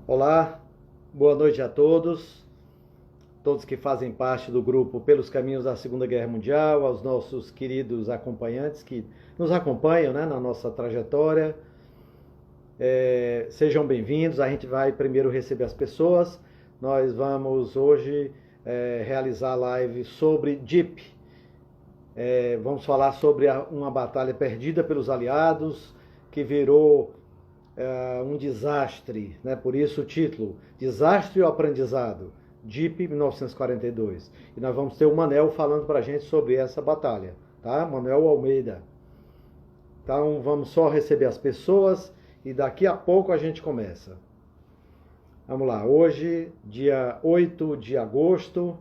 Olá, boa noite a todos que fazem parte do grupo Pelos Caminhos da Segunda Guerra Mundial, aos nossos queridos acompanhantes que nos acompanham, né, na nossa trajetória. Sejam bem-vindos. A gente vai primeiro receber as pessoas. Nós vamos hoje realizar a live sobre DIP. Vamos falar sobre uma batalha perdida pelos aliados, que virou um desastre, né? Por isso o título, Desastre ou Aprendizado, DIP 1942. E nós vamos ter o Manel falando para a gente sobre essa batalha, tá? Manuel Almeida. Então vamos só receber as pessoas e daqui a pouco a gente começa. Vamos lá, hoje, dia 8 de agosto,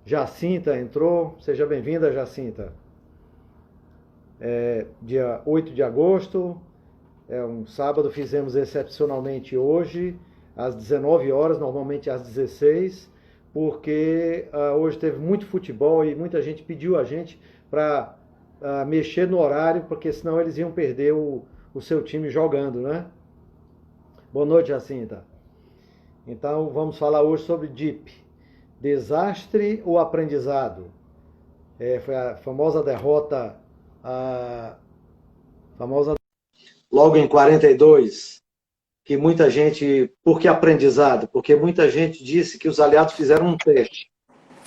Jacinta entrou, seja bem-vinda, Jacinta. Dia 8 de agosto, é um sábado, fizemos excepcionalmente hoje, às 19 horas, normalmente às 16, porque hoje teve muito futebol e muita gente pediu a gente para mexer no horário, porque senão eles iam perder o seu time jogando, né? Boa noite, Jacinta. Então, vamos falar hoje sobre DIP. Desastre ou aprendizado? Foi a famosa derrota, a famosa logo em 42, que muita gente, por que aprendizado? Porque muita gente disse que os aliados fizeram um teste.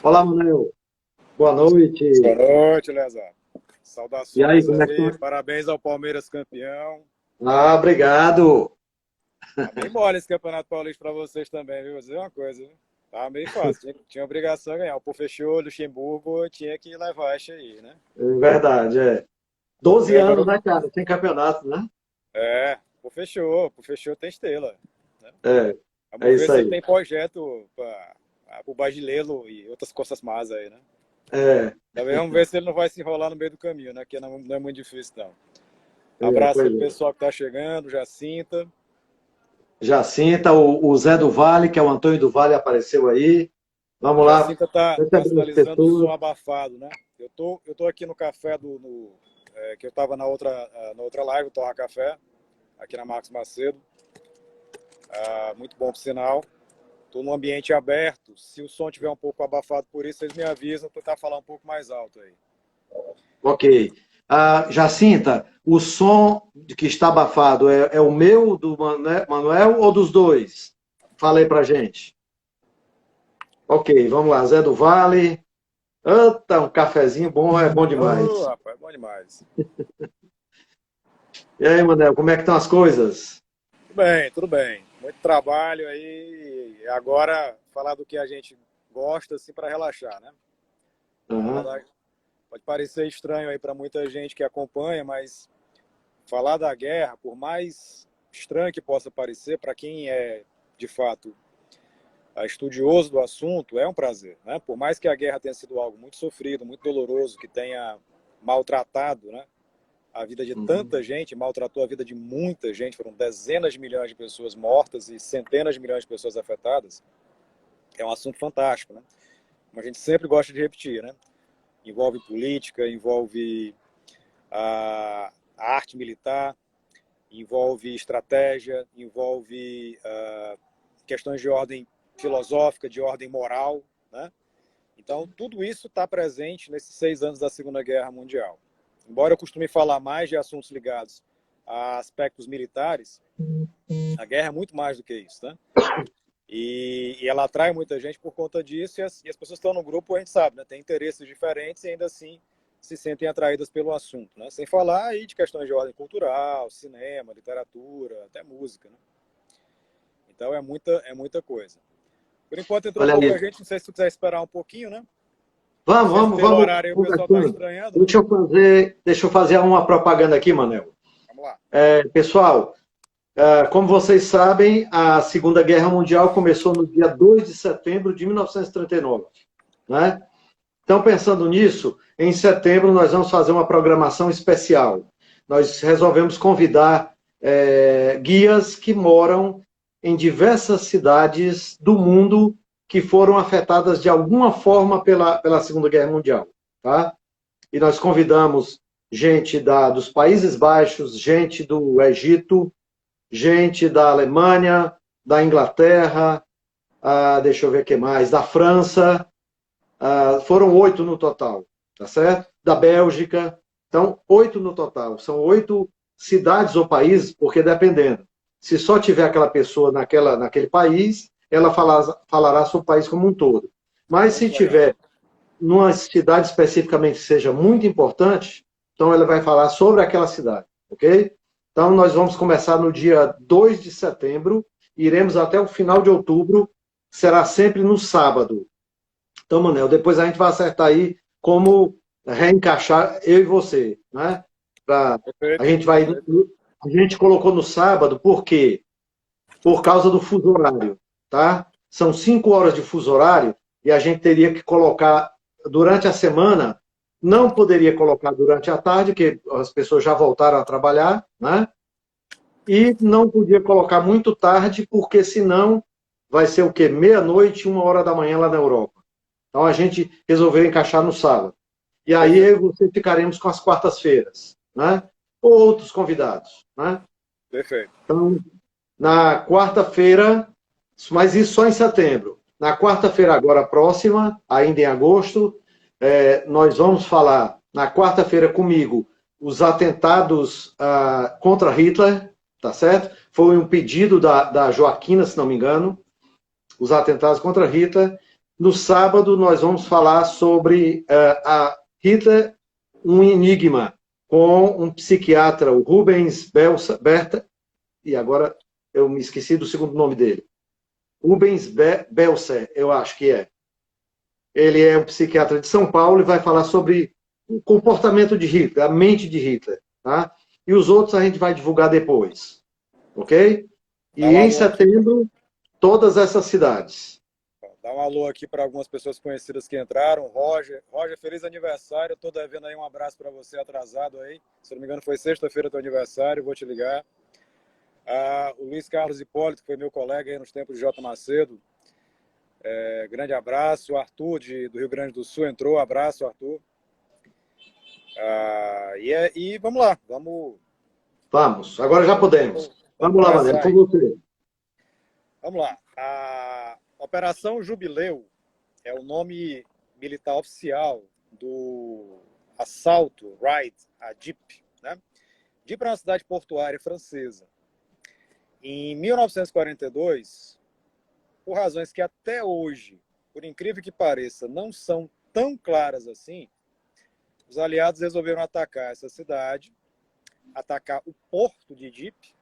Olá, Manuel. Boa noite. Boa noite, Lézaro. E aí, Saudações como é que aí, tá? parabéns ao Palmeiras campeão. Obrigado. Tá bem mole esse Campeonato Paulista para vocês também, viu? Vou dizer uma coisa, viu? Tá meio fácil, tinha obrigação de ganhar. O Pô fechou, Luxemburgo tinha que levar isso aí, né? É verdade, é. Vamos 12 ver agora. anos, né, cara? Sem campeonato, né? Pô fechou tem estrela, né? É, é Vamos ver isso se ele aí. tem projeto para o Bagilelo e outras costas más aí, né? É, Também vamos ver se ele não vai se enrolar no meio do caminho, né? Que não é muito difícil, não. Abraço aí pois pro é. pessoal que tá chegando, Jacinta. Jacinta, o Zé do Vale, que é o Antônio do Vale, apareceu aí. O Vamos lá. Jacinta tá Recebendo as sinalizando o som pessoas. abafado, né? Eu tô aqui no café que eu tava na outra live, o Torra Café, aqui na Marcos Macedo. Muito bom por sinal. Tô num ambiente aberto. Se o som tiver um pouco abafado por isso, vocês me avisam, tentar falar um pouco mais alto aí. Ok. Jacinta, o som que está abafado é o meu, do Manuel, ou dos dois? Fala aí pra gente. Ok, vamos lá. Zé do Vale. Eita, um cafezinho bom, é bom Ô, demais. rapaz, bom demais. E aí, Manel, como é que estão as coisas? Tudo bem, tudo bem. Muito trabalho aí. E agora, falar do que a gente gosta, assim, para relaxar, né? Falar Aham. da... Pode parecer estranho aí para muita gente que acompanha, mas falar da guerra, por mais estranho que possa parecer, para quem é, de fato, estudioso do assunto, é um prazer, né? Por mais que a guerra tenha sido algo muito sofrido, muito doloroso, que tenha maltratado, né, a vida de Uhum. tanta gente, maltratou a vida de muita gente, foram dezenas de milhões de pessoas mortas e centenas de milhões de pessoas afetadas, é um assunto fantástico, né? Como a gente sempre gosta de repetir, né? Envolve política, envolve a arte militar, envolve estratégia, envolve questões de ordem filosófica, de ordem moral, né? Então, tudo isso está presente nesses 6 anos da Segunda Guerra Mundial. Embora eu costume falar mais de assuntos ligados a aspectos militares, a guerra é muito mais do que isso, né? E ela atrai muita gente por conta disso, e as pessoas que estão no grupo, a gente sabe, né? Tem interesses diferentes e ainda assim se sentem atraídas pelo assunto, né? Sem falar aí de questões de ordem cultural, cinema, literatura, até música, né? Então é muita coisa. Por enquanto entrou Olha pouca aí. gente, não sei se tu quiser esperar um pouquinho, né? Não Vamos, sei se vamos, pelo vamos horário aí o pessoal está conversando. estranhando, né? Deixa eu fazer uma propaganda aqui, Manel. Vamos lá. Pessoal, como vocês sabem, a Segunda Guerra Mundial começou no dia 2 de setembro de 1939, né? Então, pensando nisso, em setembro nós vamos fazer uma programação especial. Nós resolvemos convidar guias que moram em diversas cidades do mundo que foram afetadas de alguma forma pela Segunda Guerra Mundial, tá? E nós convidamos gente dos Países Baixos, gente do Egito, gente da Alemanha, da Inglaterra, deixa eu ver o que mais, da França, foram 8 no total, tá certo? Da Bélgica, então 8 no total. São 8 cidades ou países, porque dependendo. Se só tiver aquela pessoa naquele país, ela falará sobre o país como um todo. Mas se Muito legal. tiver numa cidade especificamente que seja muito importante, então ela vai falar sobre aquela cidade, ok? Então nós vamos começar no dia 2 de setembro, iremos até o final de outubro, será sempre no sábado. Então, Manel, depois a gente vai acertar aí como reencaixar eu e você, né? A Perfeito, gente vai, perfeito. a gente colocou no sábado, por quê? Por causa do fuso horário, tá? São 5 horas de fuso horário e a gente teria que colocar durante a semana, não poderia colocar durante a tarde, que as pessoas já voltaram a trabalhar, né? E não podia colocar muito tarde, porque senão vai ser o quê? Meia-noite, 1 hora da manhã lá na Europa. Então a gente resolveu encaixar no sábado. E aí eu Perfeito, e você ficaremos com as quartas-feiras, né? Ou outros convidados, né? perfeito. Então, na quarta-feira, mas isso só em setembro. Na quarta-feira agora próxima, ainda em agosto, nós vamos falar, na quarta-feira comigo, os atentados contra Hitler, tá certo? Foi um pedido da Joaquina, se não me engano, os atentados contra Hitler. No sábado, nós vamos falar sobre a Hitler, um enigma, com um psiquiatra, o Rubens Berta, e agora eu me esqueci do segundo nome dele. Rubens Belser, eu acho que é. Ele é um psiquiatra de São Paulo e vai falar sobre o comportamento de Hitler, a mente de Hitler. Tá? E os outros a gente vai divulgar depois. Ok? Dá E um em alô aqui. setembro, todas essas cidades. Dá um alô aqui para algumas pessoas conhecidas que entraram. Roger, feliz aniversário. Estou devendo aí um abraço para você atrasado aí. Se não me engano, foi sexta-feira teu aniversário. Vou te ligar. O Luiz Carlos Hipólito, que foi meu colega aí nos tempos de J. Macedo. Grande abraço. O Arthur, do Rio Grande do Sul, entrou. Abraço, Arthur. E vamos lá. Vamos, agora já podemos. Vamos Vamos lá, Mané, começar por aí. você. Vamos lá. A Operação Jubileu é o nome militar oficial do assalto, raid, a Dieppe, né? Dieppe é uma cidade portuária francesa. Em 1942, por razões que até hoje, por incrível que pareça, não são tão claras assim, os aliados resolveram atacar essa cidade, atacar o porto de Dieppe,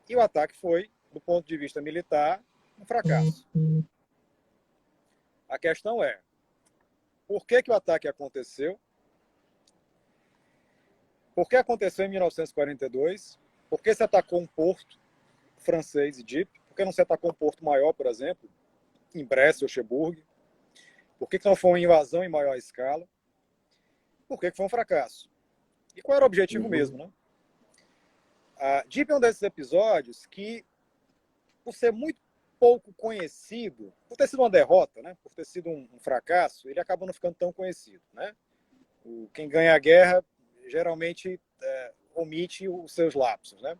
e o ataque foi, do ponto de vista militar, um fracasso. A questão é, por que o ataque aconteceu? Por que aconteceu em 1942? Por que se atacou um porto francês e Dieppe? Por que não se atacou um porto maior, por exemplo, em Brest ou Cherbourg? Por que não foi uma invasão em maior escala? Por que foi um fracasso? E qual era o objetivo mesmo, né? A Dieppe é um desses episódios que, por ser muito pouco conhecido, por ter sido uma derrota, né? Por ter sido um fracasso, ele acaba não ficando tão conhecido, né? Quem ganha a guerra geralmente omite os seus lapsos, né?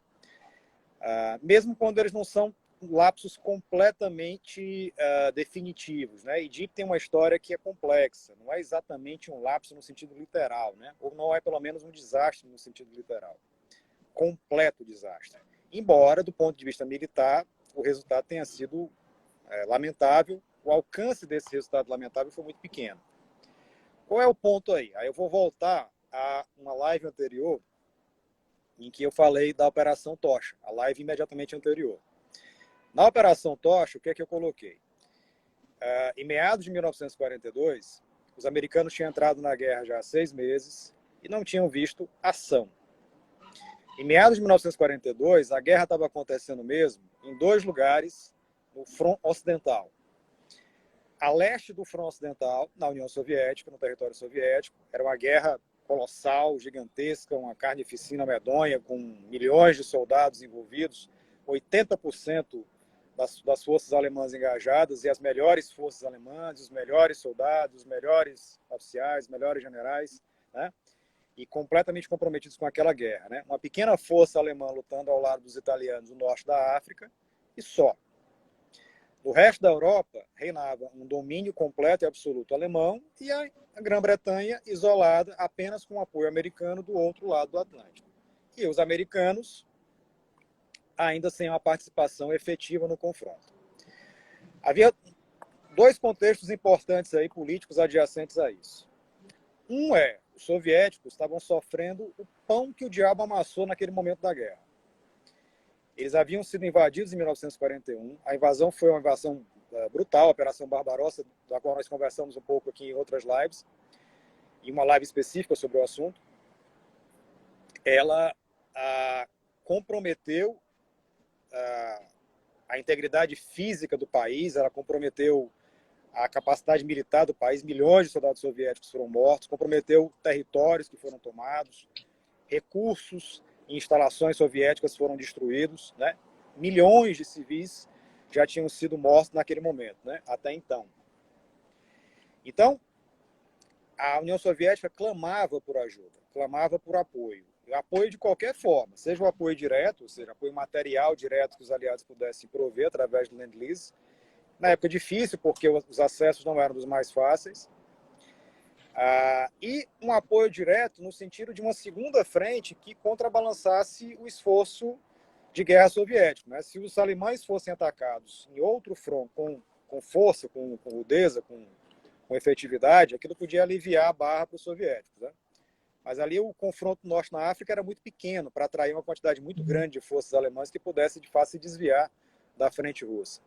Mesmo quando eles não são lapsos completamente definitivos, né? E Dieppe tem uma história que é complexa, não é exatamente um lapso no sentido literal, né? Ou não é pelo menos um desastre no sentido literal, completo desastre. Embora, do ponto de vista militar, o resultado tenha sido lamentável, o alcance desse resultado lamentável foi muito pequeno. Qual é o ponto aí? Aí eu vou voltar a uma live anterior em que eu falei da Operação Tocha, a live imediatamente anterior. Na Operação Tocha, o que é que eu coloquei? Em meados de 1942, os americanos tinham entrado na guerra já há 6 meses e não tinham visto ação. Em meados de 1942, a guerra estava acontecendo mesmo em 2 lugares no front ocidental. A leste do front ocidental, na União Soviética, no território soviético, era uma guerra colossal, gigantesca, uma carnificina medonha, com milhões de soldados envolvidos, 80% das forças alemãs engajadas, e as melhores forças alemãs, os melhores soldados, os melhores oficiais, os melhores generais, né? E completamente comprometidos com aquela guerra, né? Uma pequena força alemã lutando ao lado dos italianos no norte da África, e só. No resto da Europa, reinava um domínio completo e absoluto alemão e a Grã-Bretanha isolada apenas com o apoio americano do outro lado do Atlântico. E os americanos ainda sem uma participação efetiva no confronto. Havia dois contextos importantes aí, políticos adjacentes a isso. Um é, os soviéticos estavam sofrendo o pão que o diabo amassou naquele momento da guerra. Eles haviam sido invadidos em 1941. A invasão foi uma invasão brutal, a Operação Barbarossa, da qual nós conversamos um pouco aqui em outras lives, em uma live específica sobre o assunto. Ela comprometeu a integridade física do país, ela comprometeu a capacidade militar do país, milhões de soldados soviéticos foram mortos, comprometeu territórios que foram tomados, recursos e instalações soviéticas foram destruídos, né? Milhões de civis já tinham sido mortos naquele momento, né? Até então. Então, a União Soviética clamava por ajuda, clamava por apoio. Apoio de qualquer forma, seja o apoio direto, ou seja, apoio material direto que os aliados pudessem prover através do Lend-Lease. Na época difícil, porque os acessos não eram dos mais fáceis. E um apoio direto no sentido de uma segunda frente que contrabalançasse o esforço de guerra soviético. Né? Se os alemães fossem atacados em outro front com força, com rudeza, com efetividade, aquilo podia aliviar a barra para os soviéticos. Né? Mas ali o confronto norte na África era muito pequeno para atrair uma quantidade muito grande de forças alemãs que pudesse de fato se desviar da frente russa.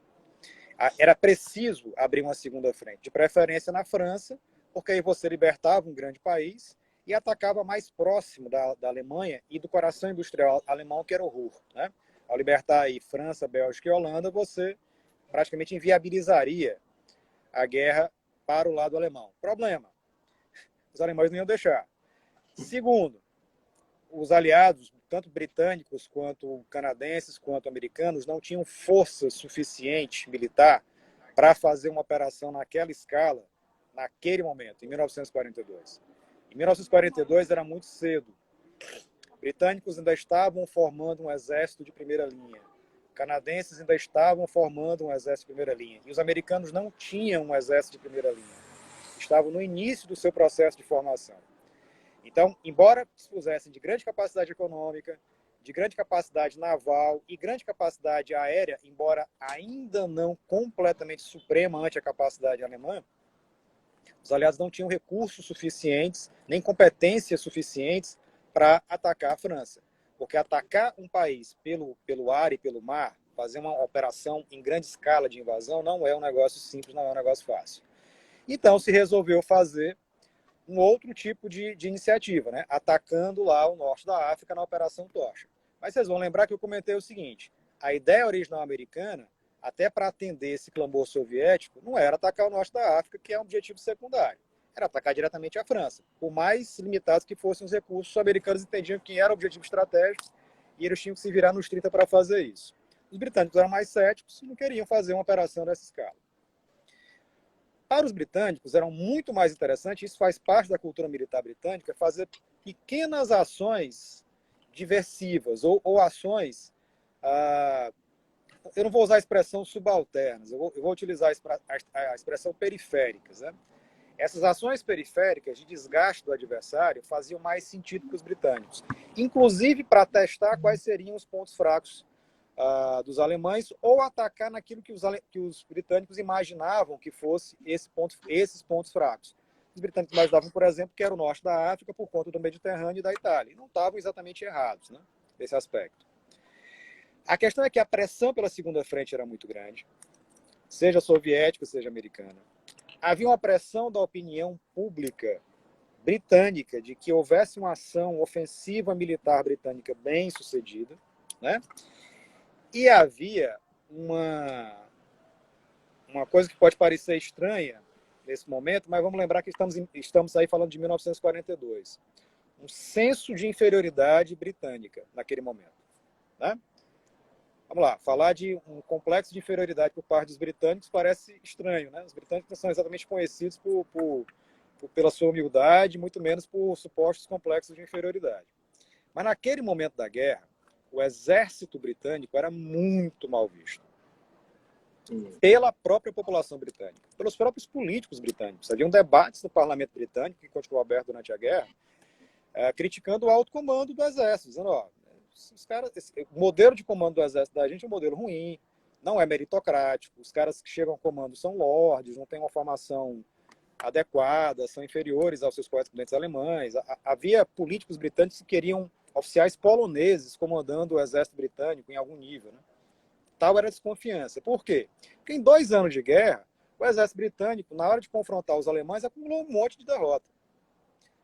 Era preciso abrir uma segunda frente, de preferência na França, porque aí você libertava um grande país e atacava mais próximo da Alemanha e do coração industrial alemão, que era o Ruhr. Né? Ao libertar aí França, Bélgica e Holanda, você praticamente inviabilizaria a guerra para o lado alemão. Problema, os alemães não iam deixar. Segundo, os aliados, tanto britânicos quanto canadenses, quanto americanos, não tinham força suficiente militar para fazer uma operação naquela escala, naquele momento, em 1942. Em 1942 era muito cedo. Britânicos ainda estavam formando um exército de primeira linha. Canadenses ainda estavam formando um exército de primeira linha. E os americanos não tinham um exército de primeira linha. Estavam no início do seu processo de formação. Então, embora dispusessem de grande capacidade econômica, de grande capacidade naval e grande capacidade aérea, embora ainda não completamente suprema ante a capacidade alemã, os aliados não tinham recursos suficientes, nem competências suficientes para atacar a França. Porque atacar um país pelo ar e pelo mar, fazer uma operação em grande escala de invasão, não é um negócio simples, não é um negócio fácil. Então, se resolveu fazer um outro tipo de iniciativa, né? Atacando lá o norte da África na Operação Tocha. Mas vocês vão lembrar que eu comentei o seguinte, a ideia original americana, até para atender esse clamor soviético, não era atacar o norte da África, que é um objetivo secundário. Era atacar diretamente a França. Por mais limitados que fossem os recursos, os americanos entendiam que era o objetivo estratégico e eles tinham que se virar nos 30 para fazer isso. Os britânicos eram mais céticos e não queriam fazer uma operação dessa escala. Para os britânicos, era muito mais interessante, isso faz parte da cultura militar britânica, fazer pequenas ações diversivas ou ações, eu não vou usar a expressão subalternas, eu vou utilizar a expressão periféricas. Né? Essas ações periféricas de desgaste do adversário faziam mais sentido para os britânicos, inclusive para testar quais seriam os pontos fracos dos alemães ou atacar naquilo que os britânicos imaginavam que fosse esses pontos fracos. Os britânicos imaginavam, por exemplo, que era o norte da África por conta do Mediterrâneo e da Itália. E não estavam exatamente errados, né, nesse aspecto. A questão é que a pressão pela segunda frente era muito grande, seja soviética, seja americana. Havia uma pressão da opinião pública britânica de que houvesse uma ação ofensiva militar britânica bem sucedida, né? E havia uma coisa que pode parecer estranha nesse momento, mas vamos lembrar que estamos aí falando de 1942. Um senso de inferioridade britânica naquele momento. Né? Vamos lá, falar de um complexo de inferioridade por parte dos britânicos parece estranho. Né? Os britânicos não são exatamente conhecidos pela sua humildade, muito menos por supostos complexos de inferioridade. Mas naquele momento da guerra, o exército britânico era muito mal visto. pela própria população britânica, pelos próprios políticos britânicos. Havia debates no parlamento britânico, que continuou aberto durante a guerra, criticando o alto comando do exército, dizendo, ó, os caras, o modelo de comando do exército da gente é um modelo ruim, não é meritocrático, os caras que chegam ao comando são lordes, não têm uma formação adequada, são inferiores aos seus correspondentes alemães. Havia políticos britânicos que queriam oficiais poloneses comandando o exército britânico em algum nível, né? Tal era a desconfiança. Por quê? Porque em 2 anos de guerra, o exército britânico, na hora de confrontar os alemães, acumulou um monte de derrotas.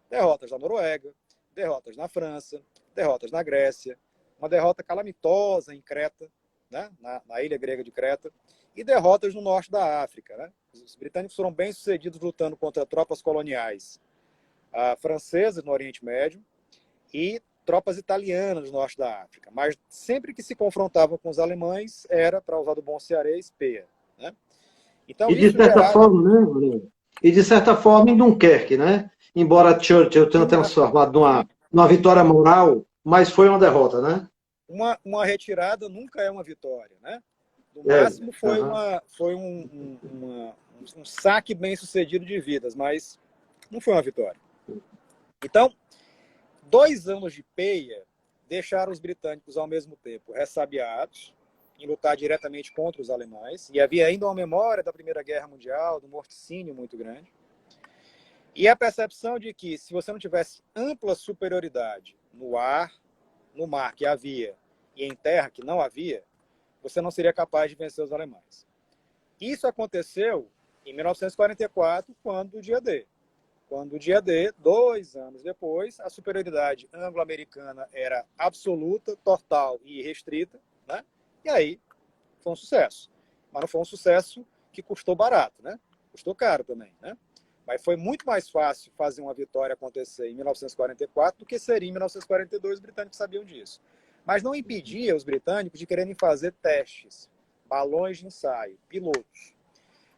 Derrotas na Noruega, derrotas na França, derrotas na Grécia, uma derrota calamitosa em Creta, né? na ilha grega de Creta, e derrotas no norte da África. Né? Os britânicos foram bem-sucedidos lutando contra tropas coloniais francesas no Oriente Médio e tropas italianas no norte da África. Mas sempre que se confrontavam com os alemães, era, para usar do bom cearês, peia. Né? Então, E de isso certa gerava... forma, né, Leandro? E de certa forma em Dunkerque, né? Embora Churchill tenha transformado numa vitória moral, mas foi uma derrota, né? Uma retirada nunca é uma vitória, né? No máximo foi, um saque bem sucedido de vidas, mas não foi uma vitória. Então, 2 anos de peia deixaram os britânicos ao mesmo tempo ressabiados em lutar diretamente contra os alemães, e havia ainda uma memória da Primeira Guerra Mundial, do morticínio muito grande, e a percepção de que se você não tivesse ampla superioridade no ar, no mar que havia, e em terra que não havia, você não seria capaz de vencer os alemães. Isso aconteceu em 1944, quando o dia D. Quando o dia D, 2 anos depois, a superioridade anglo-americana era absoluta, total e restrita, né? E aí foi um sucesso. Mas não foi um sucesso que custou barato, né? Custou caro também, né? Mas foi muito mais fácil fazer uma vitória acontecer em 1944 do que seria em 1942, os britânicos sabiam disso. Mas não impedia os britânicos de quererem fazer testes, balões de ensaio, pilotos.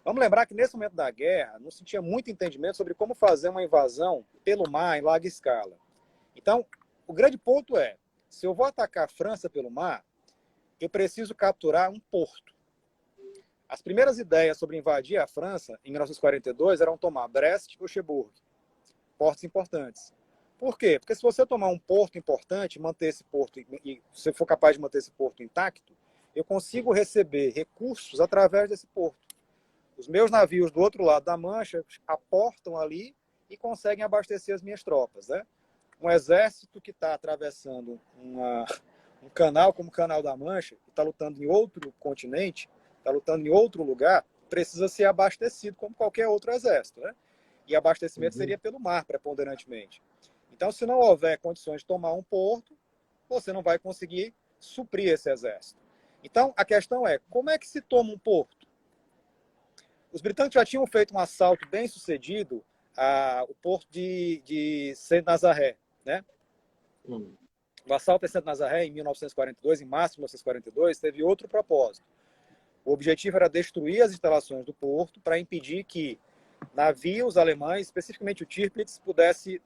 Vamos lembrar que nesse momento da guerra não se tinha muito entendimento sobre como fazer uma invasão pelo mar em larga escala. Então, o grande ponto é, se eu vou atacar a França pelo mar, eu preciso capturar um porto. As primeiras ideias sobre invadir a França, em 1942, eram tomar Brest ou Cherbourg, portos importantes. Por quê? Porque se você tomar um porto importante, manter esse porto, e se for capaz de manter esse porto intacto, eu consigo receber recursos através desse porto. Os meus navios do outro lado da Mancha aportam ali e conseguem abastecer as minhas tropas. Né? Um exército que está atravessando um canal como o Canal da Mancha, que está lutando em outro continente, está lutando em outro lugar, precisa ser abastecido como qualquer outro exército. Né? E abastecimento seria pelo mar, preponderantemente. Então, se não houver condições de tomar um porto, você não vai conseguir suprir esse exército. Então, a questão é, como é que se toma um porto? Os britânicos já tinham feito um assalto bem sucedido ao porto de Saint-Nazaire. Né? O assalto a Saint-Nazaire, em 1942, em março de 1942, teve outro propósito. O objetivo era destruir as instalações do porto para impedir que navios alemães, especificamente o Tirpitz, pudesse,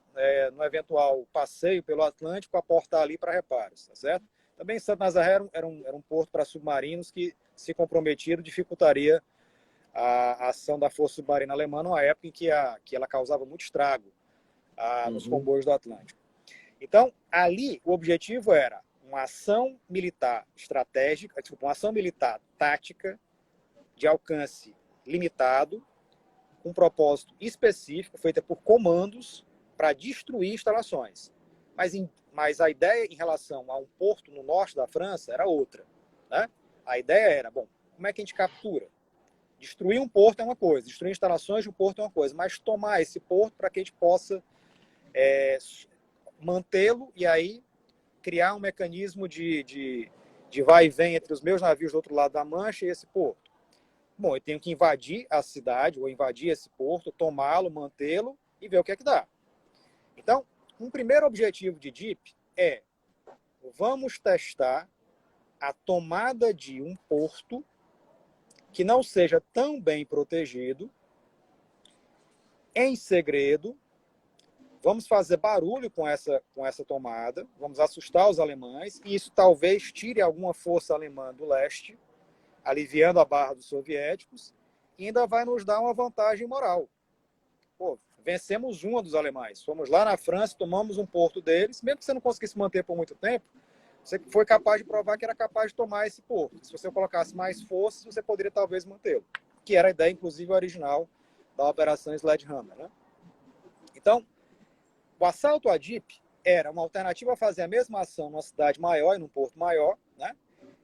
no eventual passeio pelo Atlântico, aportar ali para reparos. Tá certo? Também Saint-Nazaire era um porto para submarinos que, se comprometido, dificultaria a ação da Força Submarina Alemã numa época em que ela causava muito estrago nos comboios do Atlântico. Então, ali, o objetivo era uma ação militar estratégica, uma ação militar tática de alcance limitado, com um propósito específico, feita por comandos para destruir instalações. Mas a ideia em relação a um porto no norte da França era outra. Né? A ideia era, bom, como é que a gente captura? Destruir um porto é uma coisa, destruir instalações de um porto é uma coisa, mas tomar esse porto para que a gente possa mantê-lo e aí criar um mecanismo de vai e vem entre os meus navios do outro lado da Mancha e esse porto. Bom, eu tenho que invadir a cidade, ou invadir esse porto, tomá-lo, mantê-lo e ver o que é que dá. Então, um primeiro objetivo de DEEP é vamos testar a tomada de um porto que não seja tão bem protegido, em segredo, vamos fazer barulho com essa tomada, vamos assustar os alemães, e isso talvez tire alguma força alemã do leste, aliviando a barra dos soviéticos, e ainda vai nos dar uma vantagem moral. Pô, vencemos uma dos alemães. Fomos lá na França, tomamos um porto deles, mesmo que você não conseguisse manter por muito tempo, você foi capaz de provar que era capaz de tomar esse porto. Se você colocasse mais forças, você poderia talvez mantê-lo. Que era a ideia, inclusive, original da Operação Sledgehammer, né? Então, o assalto a Dieppe era uma alternativa a fazer a mesma ação numa cidade maior e num porto maior, né?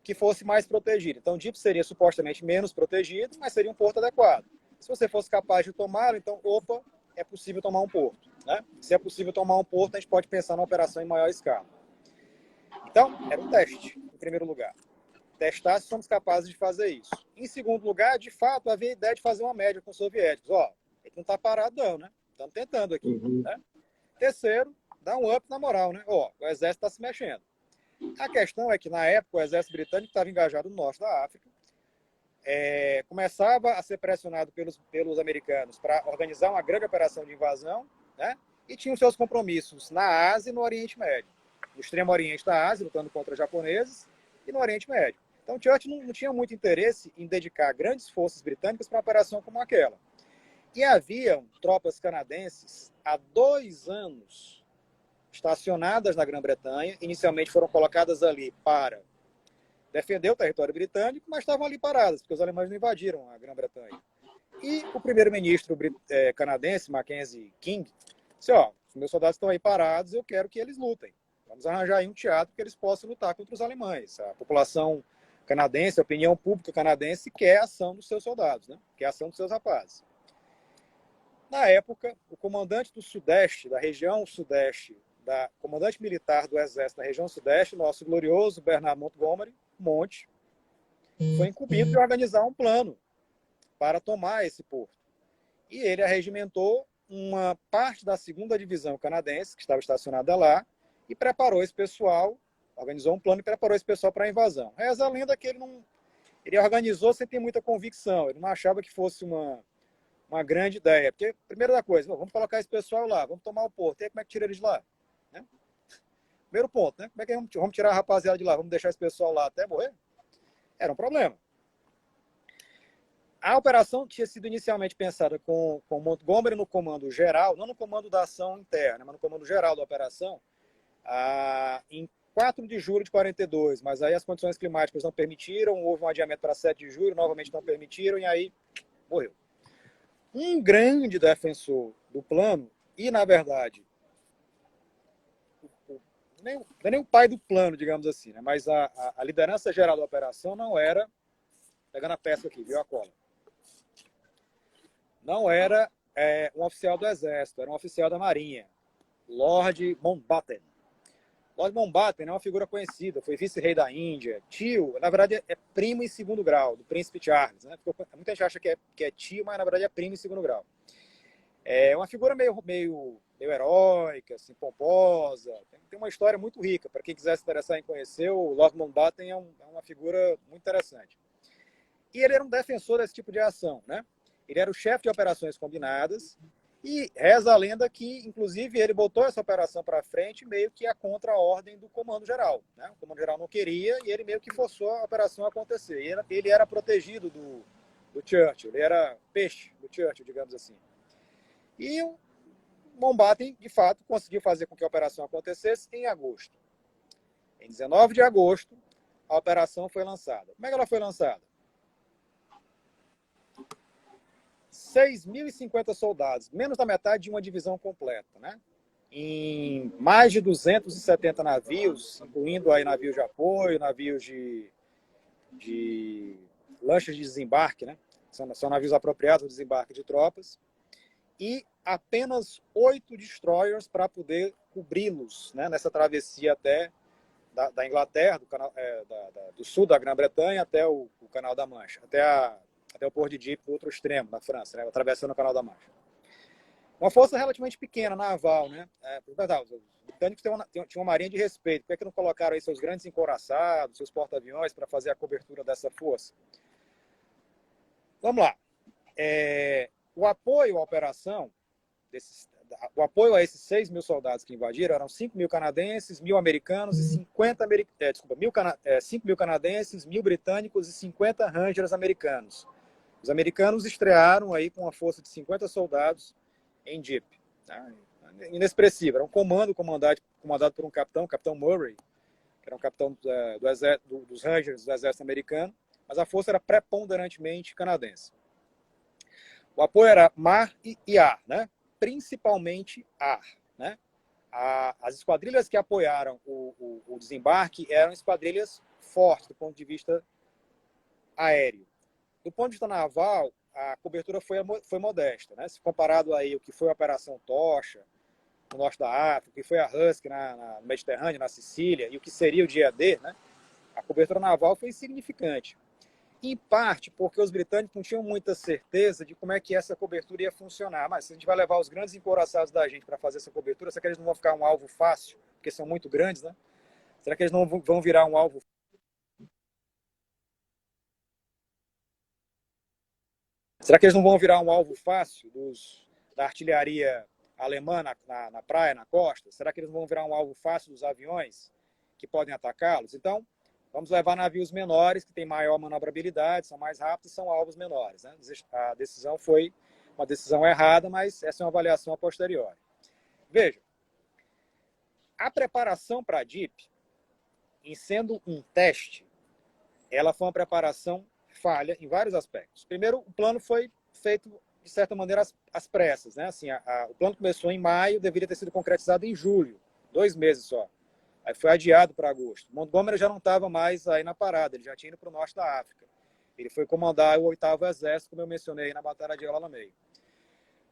Que fosse mais protegido. Então, Dieppe seria supostamente menos protegido, mas seria um porto adequado. Se você fosse capaz de tomá-lo, então, opa, é possível tomar um porto, né? Se é possível tomar um porto, a gente pode pensar numa operação em maior escala. Então, era um teste, em primeiro lugar. Testar se somos capazes de fazer isso. Em segundo lugar, de fato, havia a ideia de fazer uma média com os soviéticos. Ó, ele não está parado não, né? Estamos tentando aqui. Né? Terceiro, dar um up na moral, né? Ó, o exército está se mexendo. A questão é que, na época, o exército britânico estava engajado no norte da África, começava a ser pressionado pelos americanos para organizar uma grande operação de invasão, né? E tinha os seus compromissos na Ásia e no Oriente Médio. No extremo Oriente da Ásia, lutando contra os japoneses, e no Oriente Médio. Então, Churchill não tinha muito interesse em dedicar grandes forças britânicas para uma operação como aquela. E haviam tropas canadenses há 2 anos estacionadas na Grã-Bretanha. Inicialmente foram colocadas ali para defender o território britânico, mas estavam ali paradas, porque os alemães não invadiram a Grã-Bretanha. E o primeiro-ministro canadense, Mackenzie King, disse, ó, os meus soldados estão aí parados, eu quero que eles lutem. Vamos arranjar aí um teatro que eles possam lutar contra os alemães. A população canadense, a opinião pública canadense quer a ação dos seus soldados, né? Quer a ação dos seus rapazes. Na época, o comandante do Sudeste, da região Sudeste, comandante militar do Exército da região Sudeste, nosso glorioso Bernard Montgomery, Monte, foi incumbido de organizar um plano para tomar esse porto. E ele arregimentou uma parte da 2ª Divisão Canadense, que estava estacionada lá, e preparou esse pessoal, organizou um plano e preparou esse pessoal para a invasão. Reza a lenda que ele organizou sem ter muita convicção, ele não achava que fosse uma grande ideia. Porque, primeira coisa, vamos colocar esse pessoal lá, vamos tomar o porto, e aí como é que tira eles de lá? Né? Primeiro ponto, né? Como é que vamos tirar a rapaziada de lá? Vamos deixar esse pessoal lá até morrer? Era um problema. A operação tinha sido inicialmente pensada com Montgomery no comando geral, não no comando da ação interna, mas no comando geral da operação, em 4 de julho de 42, mas aí as condições climáticas não permitiram, houve um adiamento para 7 de julho, novamente não permitiram, e aí morreu. Um grande defensor do plano, e na verdade, não é nem o pai do plano, digamos assim, né? Mas a liderança geral da operação não era, pegando a peça aqui, viu a cola, não era um oficial do Exército, era um oficial da Marinha, Lord Mountbatten. Lord Mountbatten é uma figura conhecida, foi vice-rei da Índia, tio, na verdade é primo em 2º grau, do príncipe Charles. Né? Muita gente acha que é tio, mas na verdade é primo em 2º grau. É uma figura meio heróica, assim, pomposa, tem uma história muito rica. Para quem quiser se interessar em conhecer, o Lord Mountbatten é uma figura muito interessante. E ele era um defensor desse tipo de ação. Né? Ele era o chefe de operações combinadas, e reza a lenda que, inclusive, ele botou essa operação para frente meio que a contra-ordem do comando geral. Né? O comando geral não queria e ele meio que forçou a operação a acontecer. E ele era protegido do Churchill, ele era peixe do Churchill, digamos assim. E o Mountbatten, de fato, conseguiu fazer com que a operação acontecesse em agosto. Em 19 de agosto, a operação foi lançada. Como é que ela foi lançada? 6.050 soldados, menos da metade de uma divisão completa, né? Em mais de 270 navios, incluindo aí navios de apoio, navios de lanchas de desembarque, né? São navios apropriados ao desembarque de tropas, e apenas 8 destroyers para poder cobri-los, né? Nessa travessia até da Inglaterra, do sul da Grã-Bretanha até o Canal da Mancha, até o Porto de Dieppe, do outro extremo, na França, né, atravessando o Canal da Mancha. Uma força relativamente pequena, naval, né? Os britânicos tinham uma marinha de respeito. Por que não colocaram aí seus grandes encouraçados, seus porta-aviões para fazer a cobertura dessa força? Vamos lá. O apoio à operação o apoio a esses 6 mil soldados que invadiram eram 5 mil canadenses, 1.000 americanos e 5 mil canadenses, 1.000 britânicos e 50 rangers americanos. Os americanos estrearam aí com uma força de 50 soldados em Jeep. Tá? Inexpressivo. Era um comando comandado por um capitão, o capitão Murray, que era um capitão dos Rangers do exército americano, mas a força era preponderantemente canadense. O apoio era mar e ar, né? Principalmente ar. Né? As esquadrilhas que apoiaram o desembarque eram esquadrilhas fortes do ponto de vista aéreo. Do ponto de vista naval, a cobertura foi modesta. Né? Se comparado aí o que foi a Operação Tocha, no norte da África, o que foi a Husky no Mediterrâneo, na Sicília, e o que seria o dia D, né? A cobertura naval foi insignificante. Em parte porque os britânicos não tinham muita certeza de como é que essa cobertura ia funcionar. Mas se a gente vai levar os grandes encouraçados da gente para fazer essa cobertura, será que eles não vão ficar um alvo fácil? Porque são muito grandes, né? Será que eles não vão virar um alvo? Será que eles não vão virar um alvo fácil da artilharia alemã na praia, na costa? Será que eles não vão virar um alvo fácil dos aviões que podem atacá-los? Então, vamos levar navios menores, que têm maior manobrabilidade, são mais rápidos e são alvos menores. Né? A decisão foi uma decisão errada, mas essa é uma avaliação a posteriori. Veja, a preparação para a DIP, em sendo um teste, ela foi uma preparação falha em vários aspectos. Primeiro, o plano foi feito, de certa maneira, às pressas. Né? Assim, o plano começou em maio, deveria ter sido concretizado em julho, 2 meses só. Aí foi adiado para agosto. Montgomery já não estava mais aí na parada, ele já tinha ido para o norte da África. Ele foi comandar o 8º Exército, como eu mencionei na Batalha de El Alamein.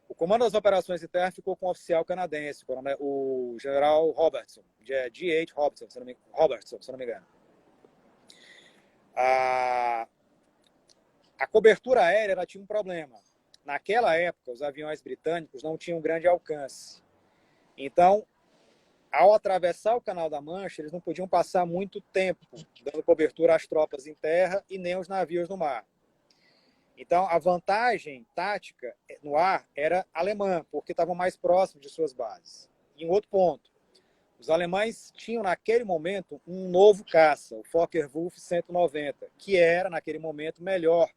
O comando das operações de terra ficou com um oficial canadense, o general Robertson, G.H. Robertson, se não me engano. A cobertura aérea ela tinha um problema. Naquela época, os aviões britânicos não tinham grande alcance. Então, ao atravessar o Canal da Mancha, eles não podiam passar muito tempo dando cobertura às tropas em terra e nem aos navios no mar. Então, a vantagem tática no ar era alemã, porque estavam mais próximos de suas bases. E um outro ponto, os alemães tinham naquele momento um novo caça, o Focke-Wulf 190, que era naquele momento melhor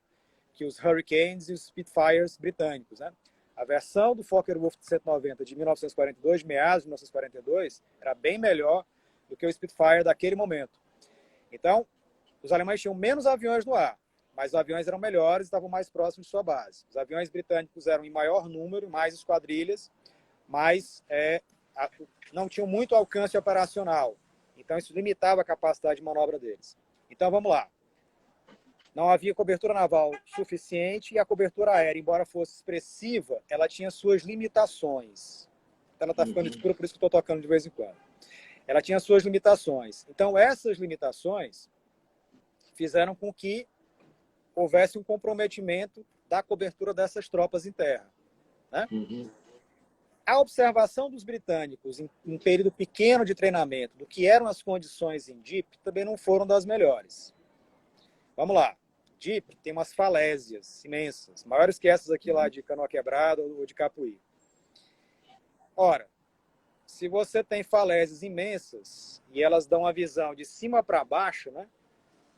que os Hurricanes e os Spitfires britânicos. Né? A versão do Focke-Wulf 190 de 1942, meados de 1942, era bem melhor do que o Spitfire daquele momento. Então, os alemães tinham menos aviões no ar, mas os aviões eram melhores e estavam mais próximos de sua base. Os aviões britânicos eram em maior número, mais esquadrilhas, mas não tinham muito alcance operacional. Então, isso limitava a capacidade de manobra deles. Então, vamos lá. Não havia cobertura naval suficiente e a cobertura aérea, embora fosse expressiva, ela tinha suas limitações. Ela está ficando escura, por isso que estou tocando de vez em quando. Ela tinha suas limitações. Então, essas limitações fizeram com que houvesse um comprometimento da cobertura dessas tropas em terra. Né? A observação dos britânicos em um período pequeno de treinamento do que eram as condições em Jeep também não foram das melhores. Vamos lá. Jeep tem umas falésias imensas, maiores que essas aqui lá de Canoa Quebrada ou de Capuí. Ora, se você tem falésias imensas e elas dão uma visão de cima para baixo, né?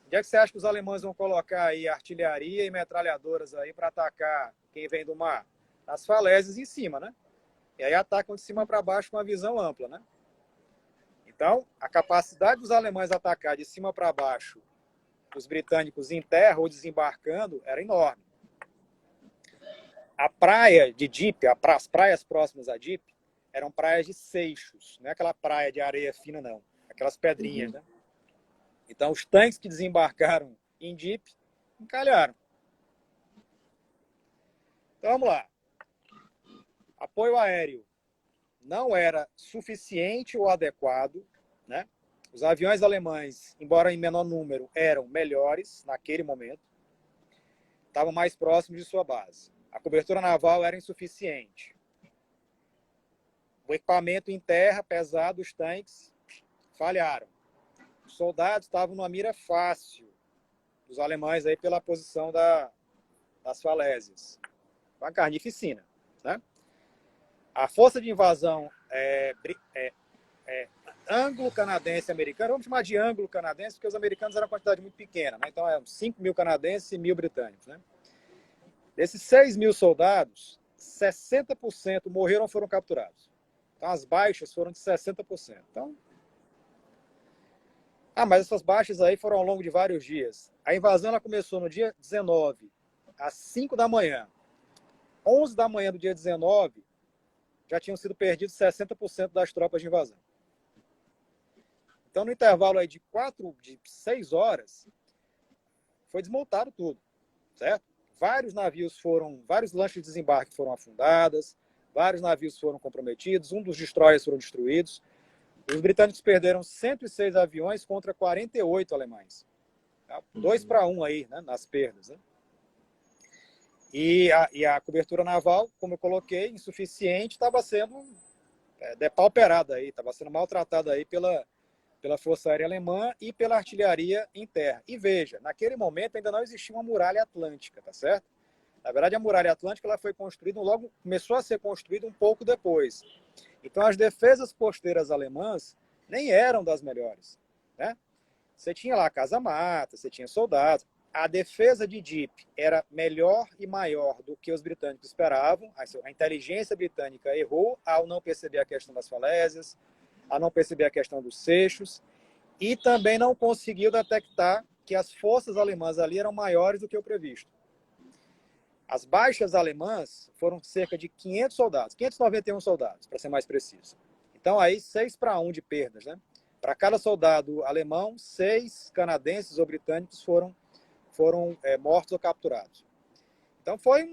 Onde é que você acha que os alemães vão colocar aí artilharia e metralhadoras aí para atacar quem vem do mar? As falésias em cima, né? E aí atacam de cima para baixo com uma visão ampla, né? Então, a capacidade dos alemães atacar de cima para baixo os britânicos em terra ou desembarcando era enorme. A praia de Jeep, as praias próximas a Jeep, eram praias de seixos, não é aquela praia de areia fina, não. Aquelas pedrinhas, né? Então, os tanques que desembarcaram em Jeep encalharam. Então, vamos lá. Apoio aéreo não era suficiente ou adequado, né? Os aviões alemães, embora em menor número, eram melhores naquele momento, estavam mais próximos de sua base. A cobertura naval era insuficiente. O equipamento em terra, pesado, os tanques, falharam. Os soldados estavam numa mira fácil dos alemães aí pela posição das falésias. Uma carnificina, né? A força de invasão anglo-canadense-americana, vamos chamar de anglo-canadense, porque os americanos eram uma quantidade muito pequena, né? Então, 5 mil canadenses e 1.000 britânicos. Né? Desses 6 mil soldados, 60% morreram ou foram capturados. Então, as baixas foram de 60%. Então, mas essas baixas aí foram ao longo de vários dias. A invasão ela começou no dia 19, às 5 da manhã. 11 da manhã do dia 19, já tinham sido perdidos 60% das tropas de invasão. Então, no intervalo aí de 6 horas, foi desmontado tudo, certo? Vários lanchas de desembarque foram afundadas, vários navios foram comprometidos, um dos destroyers foram destruídos. Os britânicos perderam 106 aviões contra 48 alemães. Tá? 2-1 aí, né, nas perdas. Né? E a cobertura naval, como eu coloquei, insuficiente, estava sendo depauperada aí, estava sendo maltratada aí pela Força Aérea Alemã e pela artilharia em terra. E veja, naquele momento ainda não existia uma muralha atlântica, tá certo? Na verdade, a muralha atlântica ela foi construída, começou a ser construída um pouco depois. Então, as defesas costeiras alemãs nem eram das melhores, né? Você tinha lá casa-mata, você tinha soldados. A defesa de Dieppe era melhor e maior do que os britânicos esperavam. A inteligência britânica errou ao não perceber a questão das falésias, a não perceber a questão dos seixos, e também não conseguiu detectar que as forças alemãs ali eram maiores do que o previsto. As baixas alemãs foram cerca de 500 soldados, 591 soldados, para ser mais preciso. Então, aí, 6-1 de perdas, né? Para cada soldado alemão, 6 canadenses ou britânicos foram mortos ou capturados. Então, foi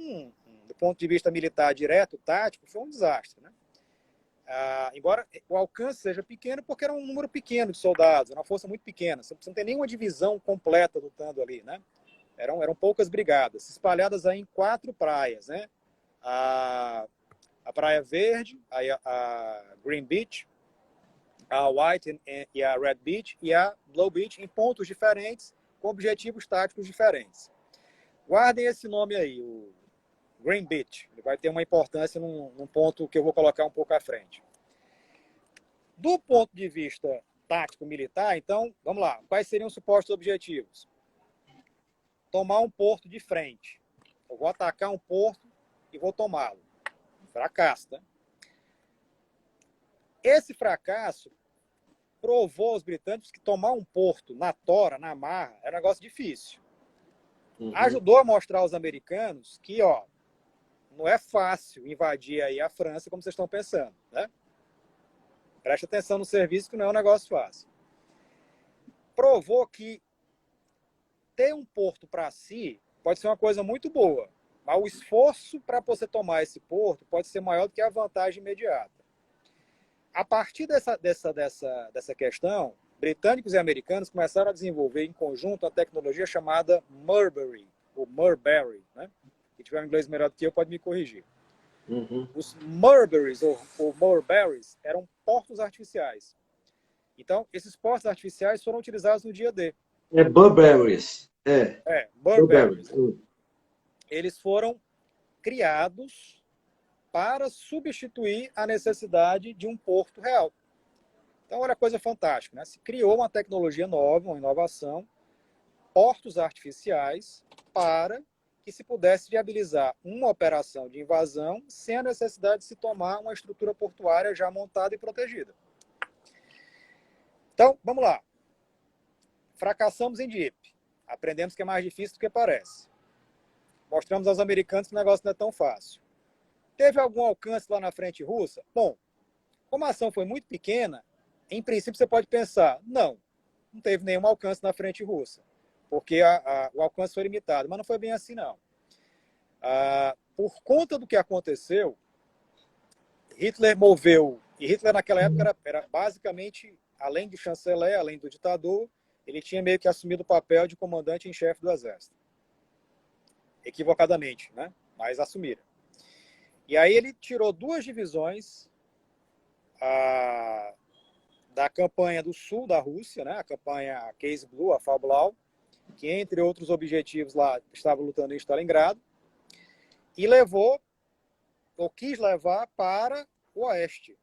do ponto de vista militar direto, tático, foi um desastre, né? Embora o alcance seja pequeno, porque era um número pequeno de soldados, era uma força muito pequena. Você não tem nenhuma divisão completa lutando ali, né? Eram poucas brigadas, espalhadas aí em 4 praias, né? A Praia Verde, a Green Beach, a White e a Red Beach e a Blue Beach, em pontos diferentes, com objetivos táticos diferentes. Guardem esse nome aí, o Green Beach. Ele vai ter uma importância num ponto que eu vou colocar um pouco à frente. Do ponto de vista tático-militar, então, vamos lá. Quais seriam os supostos objetivos? Tomar um porto de frente. Eu vou atacar um porto e vou tomá-lo. Fracasso, né? Esse fracasso provou aos britânicos que tomar um porto na tora, na marra, é um negócio difícil. Ajudou a mostrar aos americanos que, não é fácil invadir aí a França como vocês estão pensando, né? Preste atenção no serviço que não é um negócio fácil. Provou que ter um porto para si pode ser uma coisa muito boa, mas o esforço para você tomar esse porto pode ser maior do que a vantagem imediata. A partir dessa questão, britânicos e americanos começaram a desenvolver em conjunto a tecnologia chamada Murberry, ou Murberry, né? Se tiver um inglês melhor do que eu, pode me corrigir. Os Murberries, ou Murberries, eram portos artificiais. Então, esses portos artificiais foram utilizados no dia D. Burberrys. Burberrys. Eles foram criados para substituir a necessidade de um porto real. Então, olha a coisa fantástica, né? Se criou uma tecnologia nova, uma inovação, portos artificiais, para que se pudesse viabilizar uma operação de invasão sem a necessidade de se tomar uma estrutura portuária já montada e protegida. Então, vamos lá. Fracassamos em Dieppe. Aprendemos que é mais difícil do que parece. Mostramos aos americanos que o negócio não é tão fácil. Teve algum alcance lá na frente russa? Bom, como a ação foi muito pequena, em princípio você pode pensar, não teve nenhum alcance na frente russa, porque o alcance foi limitado, mas não foi bem assim, não. Por conta do que aconteceu, Hitler moveu, e Hitler naquela época era basicamente, além de chanceler, além do ditador, ele tinha meio que assumido o papel de comandante em chefe do exército. Equivocadamente, né? Mas assumiram. E aí ele tirou 2 divisões da campanha do sul da Rússia, né? A campanha Case Blue, a Fall Blau, que entre outros objetivos lá estava lutando em Stalingrado, e levou ou quis levar para o oeste,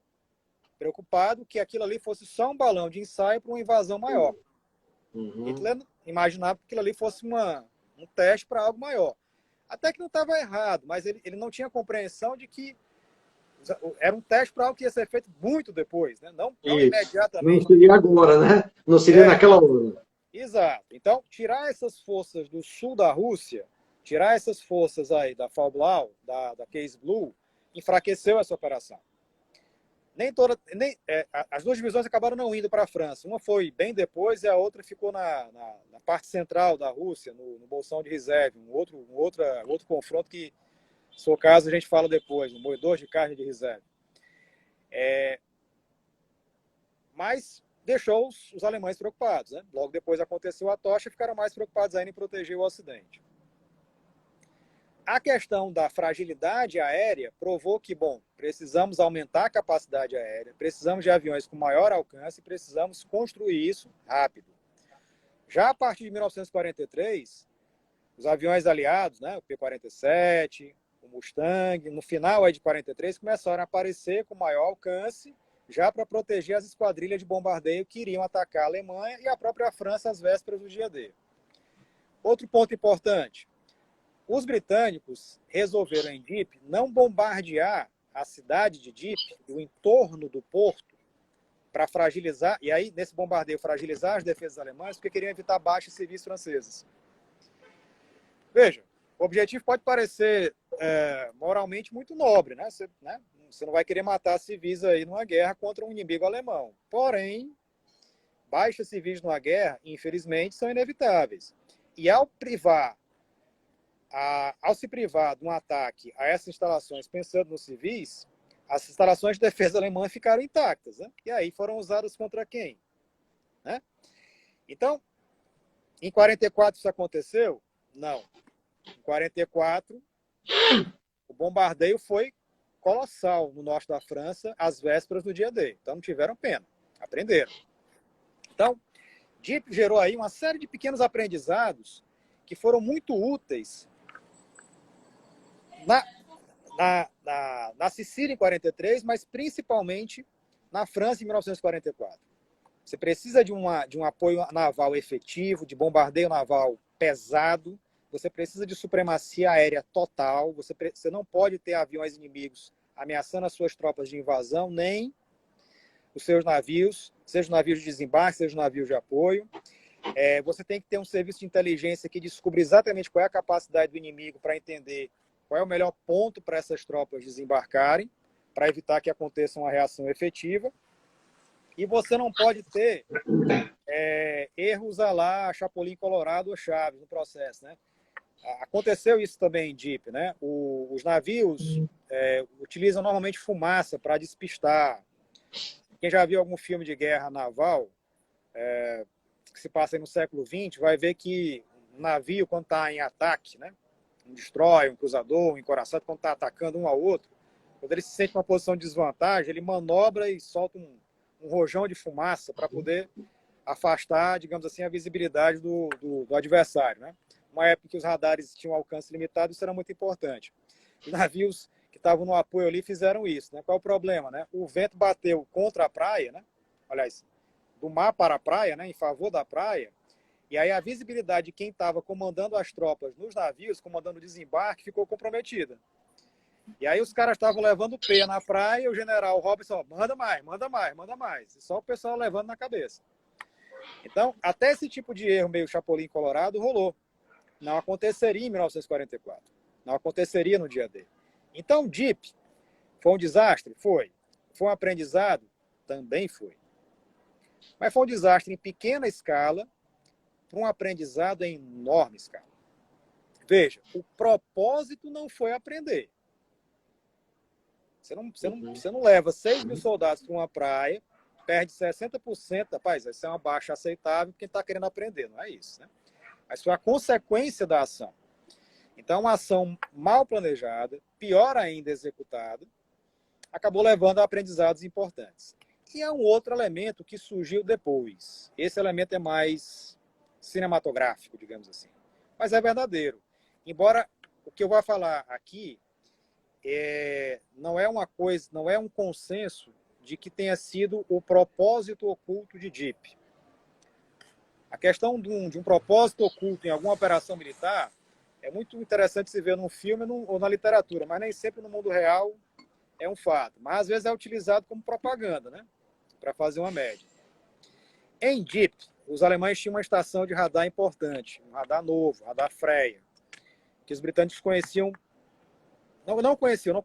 preocupado que aquilo ali fosse só um balão de ensaio para uma invasão maior. Hitler imaginava que aquilo ali fosse um teste para algo maior. Até que não estava errado, mas ele não tinha compreensão de que era um teste para algo que ia ser feito muito depois, né? Não imediatamente. Não seria agora, né? Não seria naquela hora. Exato. Então, tirar essas forças do sul da Rússia, tirar essas forças aí da Fall-Blau, da Case Blue, enfraqueceu essa operação. As duas divisões acabaram não indo para a França. Uma foi bem depois e a outra ficou na parte central da Rússia, no Bolsão de Rizév, um outro confronto que, se for o caso, a gente fala depois, no moedor de carne de Rizév. Mas deixou os alemães preocupados, né? Logo depois aconteceu a tocha e ficaram mais preocupados ainda em proteger o Ocidente. A questão da fragilidade aérea provou que, bom, precisamos aumentar a capacidade aérea, precisamos de aviões com maior alcance, precisamos construir isso rápido. Já a partir de 1943, os aviões aliados, né, o P-47, o Mustang, no final aí de 43, começaram a aparecer com maior alcance, já para proteger as esquadrilhas de bombardeio que iriam atacar a Alemanha e a própria França às vésperas do dia D. Outro ponto importante. Os britânicos resolveram em Dieppe não bombardear a cidade de Dieppe e o entorno do porto para fragilizar, e aí nesse bombardeio fragilizar as defesas alemãs, porque queriam evitar baixas civis francesas. Veja, o objetivo pode parecer moralmente muito nobre, né? Você não vai querer matar civis aí numa guerra contra um inimigo alemão. Porém, baixas civis numa guerra, infelizmente, são inevitáveis. E ao se privar de um ataque a essas instalações pensando nos civis, as instalações de defesa alemã ficaram intactas, né? E aí foram usadas contra quem? Né? Então, em 44 isso aconteceu? Não. Em 44, o bombardeio foi colossal no norte da França, às vésperas do dia D. Então não tiveram pena, aprenderam. Então, Dieppe gerou aí uma série de pequenos aprendizados que foram muito úteis na Sicília em 43, mas principalmente na França em 1944. Você precisa de um apoio naval efetivo, de bombardeio naval pesado, você precisa de supremacia aérea total, você não pode ter aviões inimigos ameaçando as suas tropas de invasão, nem os seus navios, seja navios de desembarque, seja navios de apoio. Você tem que ter um serviço de inteligência que descubra exatamente qual é a capacidade do inimigo para entender qual é o melhor ponto para essas tropas desembarcarem, para evitar que aconteça uma reação efetiva. E você não pode ter erros a lá Chapolin Colorado ou Chaves no processo, né? Aconteceu isso também em Dieppe, né? Os navios utilizam normalmente fumaça para despistar. Quem já viu algum filme de guerra naval, que se passa aí no século XX, vai ver que um navio, quando está em ataque, né? Um destroyer, um cruzador, um encoraçado, quando está atacando um ao outro, quando ele se sente numa posição de desvantagem, ele manobra e solta um rojão de fumaça para poder afastar, digamos assim, a visibilidade do adversário, né? Uma época que os radares tinham alcance limitado, isso era muito importante. Os navios que estavam no apoio ali fizeram isso, né? Qual é o problema, né? O vento bateu contra a praia, né? Aliás, do mar para a praia, né? Em favor da praia, e aí a visibilidade de quem estava comandando as tropas nos navios, comandando o desembarque, ficou comprometida. E aí os caras estavam levando pé na praia e o general Robinson, manda mais, manda mais, manda mais. E só o pessoal levando na cabeça. Então, até esse tipo de erro meio Chapolin Colorado rolou. Não aconteceria em 1944. Não aconteceria no dia D. Então, Dieppe foi um desastre? Foi. Foi um aprendizado? Também foi. Mas foi um desastre em pequena escala para um aprendizado em enorme escala. Veja, o propósito não foi aprender. Você não leva 6 mil soldados para uma praia, perde 60%, rapaz, essa é uma baixa aceitável quem está querendo aprender, não é isso, né? Mas foi a consequência da ação. Então, uma ação mal planejada, pior ainda executada, acabou levando a aprendizados importantes. E é um outro elemento que surgiu depois. Esse elemento é mais cinematográfico, digamos assim. Mas é verdadeiro. Embora o que eu vou falar aqui, não é uma coisa, não é um consenso de que tenha sido o propósito oculto de DEEP. A questão de um propósito oculto em alguma operação militar é muito interessante se ver num filme ou na literatura, mas nem sempre no mundo real é um fato. Mas às vezes é utilizado como propaganda, né? Para fazer uma média. Em DEEP, os alemães tinham uma estação de radar importante, um radar novo, radar Freya, que os britânicos conheciam, não conheciam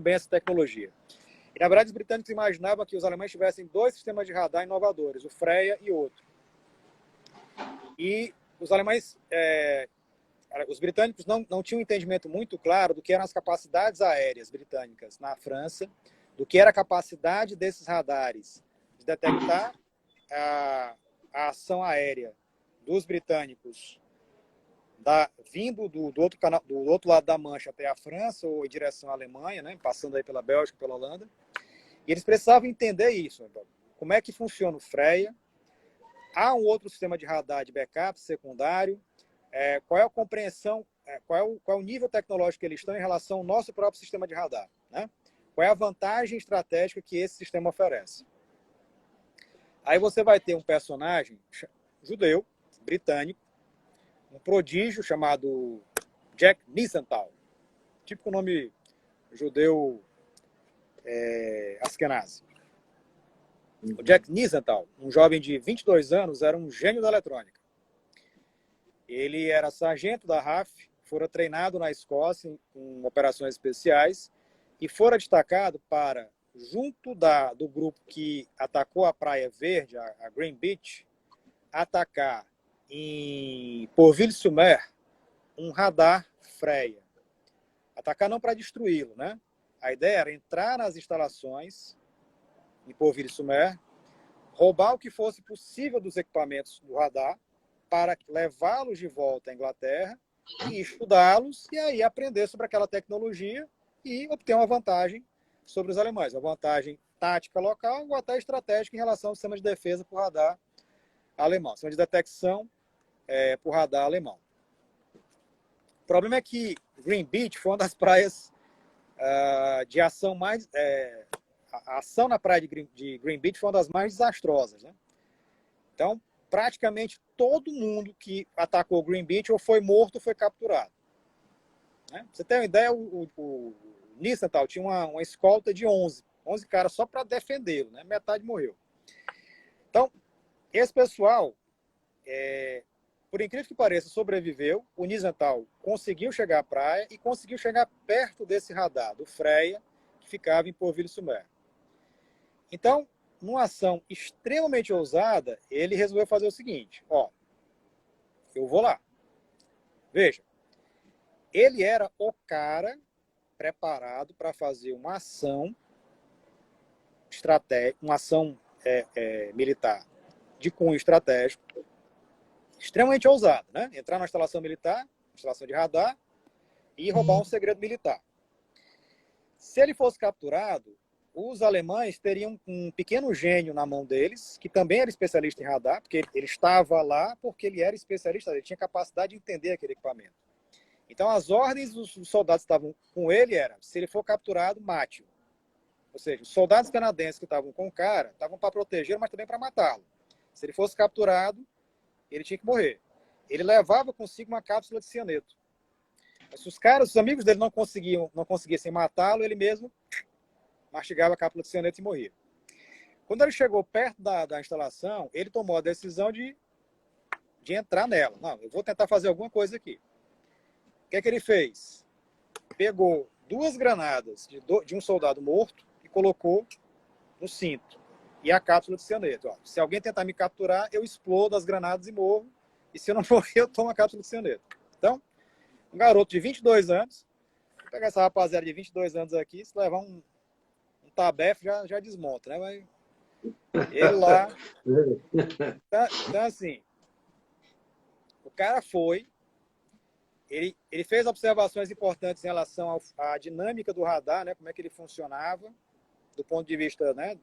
bem essa tecnologia. E, na verdade, os britânicos imaginavam que os alemães tivessem 2 sistemas de radar inovadores, o Freya e outro. E os alemães, os britânicos não tinham um entendimento muito claro do que eram as capacidades aéreas britânicas na França, do que era a capacidade desses radares de detectar a ação aérea dos britânicos vindo do outro lado da Mancha até a França ou em direção à Alemanha, né, passando aí pela Bélgica, pela Holanda. E eles precisavam entender isso, então, como é que funciona o Freya. Há um outro sistema de radar de backup secundário, qual é a compreensão, qual é o nível tecnológico que eles estão em relação ao nosso próprio sistema de radar, né? Qual é a vantagem estratégica que esse sistema oferece. Aí você vai ter um personagem judeu, britânico, um prodígio chamado Jack Nissenthal, típico nome judeu Askenazi. O Jack Nissenthal, um jovem de 22 anos, era um gênio da eletrônica. Ele era sargento da RAF, fora treinado na Escócia em operações especiais e fora destacado para, junto do grupo que atacou a Praia Verde, a Green Beach, atacar em Porville-sur-Mer um radar Freya. Atacar não para destruí-lo, né? A ideia era entrar nas instalações em Porville-sur-Mer, roubar o que fosse possível dos equipamentos do radar para levá-los de volta à Inglaterra e estudá-los e aí aprender sobre aquela tecnologia e obter uma vantagem sobre os alemães, uma vantagem tática local ou até estratégica em relação ao sistema de defesa por radar alemão, sistema de detecção por radar alemão. O problema é que Green Beach foi uma das praias de ação mais... a ação na praia de Green Beach foi uma das mais desastrosas, né? Então, praticamente todo mundo que atacou Green Beach ou foi morto ou foi capturado. Né? Pra você ter uma ideia, o Nissenthal tinha uma escolta de 11 caras só para defendê-lo, né? Metade morreu. Então, esse pessoal, por incrível que pareça, sobreviveu. O Nissenthal conseguiu chegar à praia e conseguiu chegar perto desse radar, do Freya, que ficava em Porville-sur-Mer. Então, numa ação extremamente ousada, ele resolveu fazer o seguinte: eu vou lá. Veja, ele era o cara preparado para fazer uma ação militar de cunho estratégico, extremamente ousada, né? Entrar na instalação militar, instalação de radar, e roubar um segredo militar. Se ele fosse capturado, os alemães teriam um pequeno gênio na mão deles, que também era especialista em radar, porque ele estava lá porque ele era especialista, ele tinha capacidade de entender aquele equipamento. Então, as ordens dos soldados que estavam com ele eram: se ele for capturado, mate-o. Ou seja, os soldados canadenses que estavam com o cara estavam para protegê-lo, mas também para matá-lo. Se ele fosse capturado, ele tinha que morrer. Ele levava consigo uma cápsula de cianeto. Mas se os amigos dele não conseguissem matá-lo, ele mesmo mastigava a cápsula de cianeto e morria. Quando ele chegou perto da instalação, ele tomou a decisão de entrar nela. Não, eu vou tentar fazer alguma coisa aqui. O que é que ele fez? Pegou 2 granadas de um soldado morto e colocou no cinto. E a cápsula de cianeto. Se alguém tentar me capturar, eu explodo as granadas e morro. E se eu não morrer, eu tomo a cápsula de cianeto. Então, um garoto de 22 anos, vou pegar essa rapaziada de 22 anos aqui, se levar um tabefe já desmonta, né? Mas ele lá... Então, assim, o cara foi, ele fez observações importantes em relação à dinâmica do radar, né? Como é que ele funcionava, do ponto de vista, né?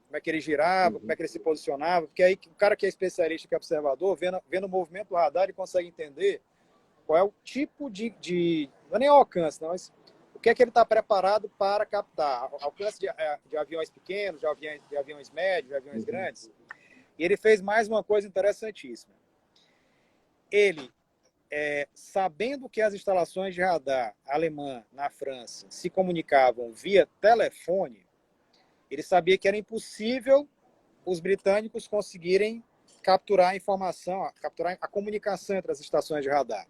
Como é que ele girava, como é que ele se posicionava, porque aí o cara que é especialista, que é observador, vendo o movimento do radar, ele consegue entender qual é o tipo não é nem o alcance, não, mas o que é que ele está preparado para captar? Alcance de aviões pequenos, de aviões médios, de aviões grandes. E ele fez mais uma coisa interessantíssima. Ele, sabendo que as instalações de radar alemã na França se comunicavam via telefone, ele sabia que era impossível os britânicos conseguirem capturar a informação, capturar a comunicação entre as estações de radar.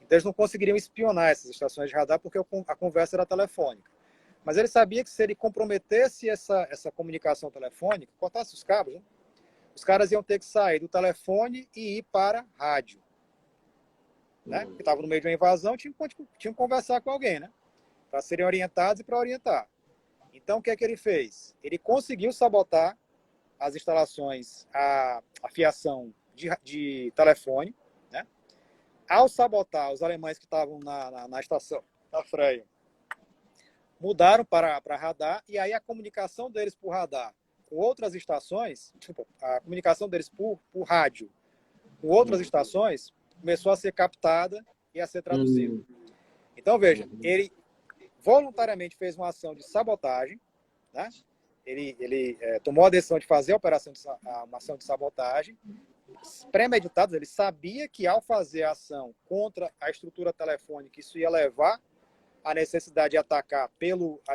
Então, eles não conseguiriam espionar essas estações de radar porque a conversa era telefônica. Mas ele sabia que se ele comprometesse essa comunicação telefônica, cortasse os cabos, né? Os caras iam ter que sair do telefone e ir para rádio. Né? Porque estavam no meio de uma invasão, tinham que conversar com alguém, né? Para serem orientados e para orientar. Então, o que é que ele fez? Ele conseguiu sabotar as instalações, a fiação de telefone, né? Ao sabotar, os alemães que estavam na estação, na freia, mudaram para radar, e aí a comunicação deles por radar com outras estações, a comunicação deles por rádio com outras estações, começou a ser captada e a ser traduzida. Então, veja, ele voluntariamente fez uma ação de sabotagem, né? Ele tomou a decisão de fazer uma ação de sabotagem, premeditada. Ele sabia que ao fazer a ação contra a estrutura telefônica, isso ia levar à necessidade de atacar,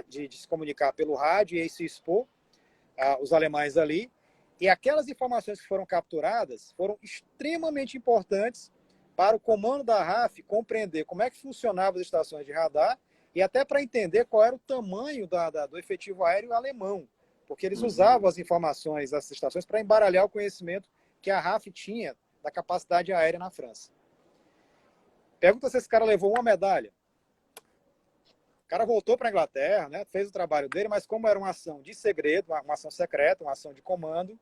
de se comunicar pelo rádio e aí se expor os alemães ali. E aquelas informações que foram capturadas foram extremamente importantes para o comando da RAF compreender como é que funcionavam as estações de radar e até para entender qual era o tamanho do efetivo aéreo alemão, porque eles usavam as informações dessas estações para embaralhar o conhecimento que a RAF tinha da capacidade aérea na França. Pergunta se esse cara levou uma medalha. O cara voltou para a Inglaterra, né, fez o trabalho dele, mas como era uma ação de segredo, uma ação secreta, uma ação de comando,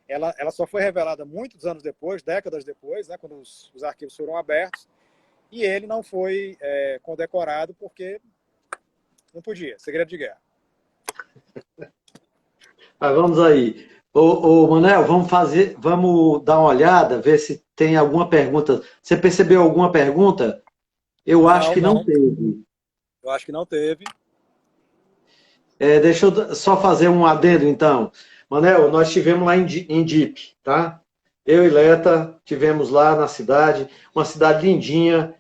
ela só foi revelada muitos anos depois, décadas depois, né, quando os arquivos foram abertos, e ele não foi condecorado porque não podia, segredo de guerra. Mas vamos aí. Ô, Manel, vamos dar uma olhada, ver se tem alguma pergunta. Você percebeu alguma pergunta? Eu acho que não teve. Eu acho que não teve. Deixa eu só fazer um adendo, então. Manel, nós estivemos lá em Dipe, tá? Eu e Leta tivemos lá na cidade, uma cidade lindinha,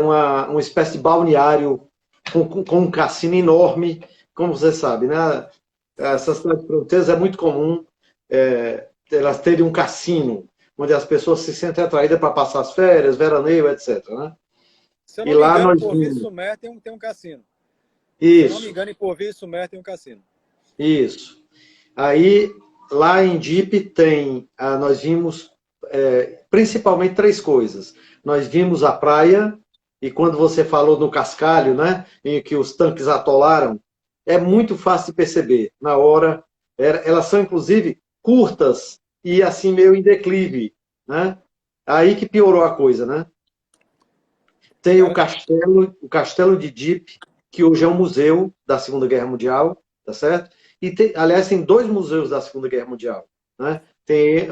uma espécie de balneário com um cassino enorme, como você sabe, né? Essa cidade de fronteiras é muito comum elas terem um cassino, onde as pessoas se sentem atraídas para passar as férias, veraneio, etc. Né? Se eu não me engano, em Porvir-Sumer tem um cassino. Isso. Se eu não me engano, em Porvir-Sumer tem um cassino. Isso. Aí, lá em Dipe nós vimos principalmente 3 coisas. Nós vimos a praia, e quando você falou no cascalho, né, em que os tanques atolaram, é muito fácil de perceber. Na hora, elas são, inclusive, curtas e assim meio em declive. Né? Aí que piorou a coisa, né? Tem o castelo de Dipe, que hoje é um museu da Segunda Guerra Mundial, tá certo? E aliás, tem 2 museus da Segunda Guerra Mundial. Né? Tem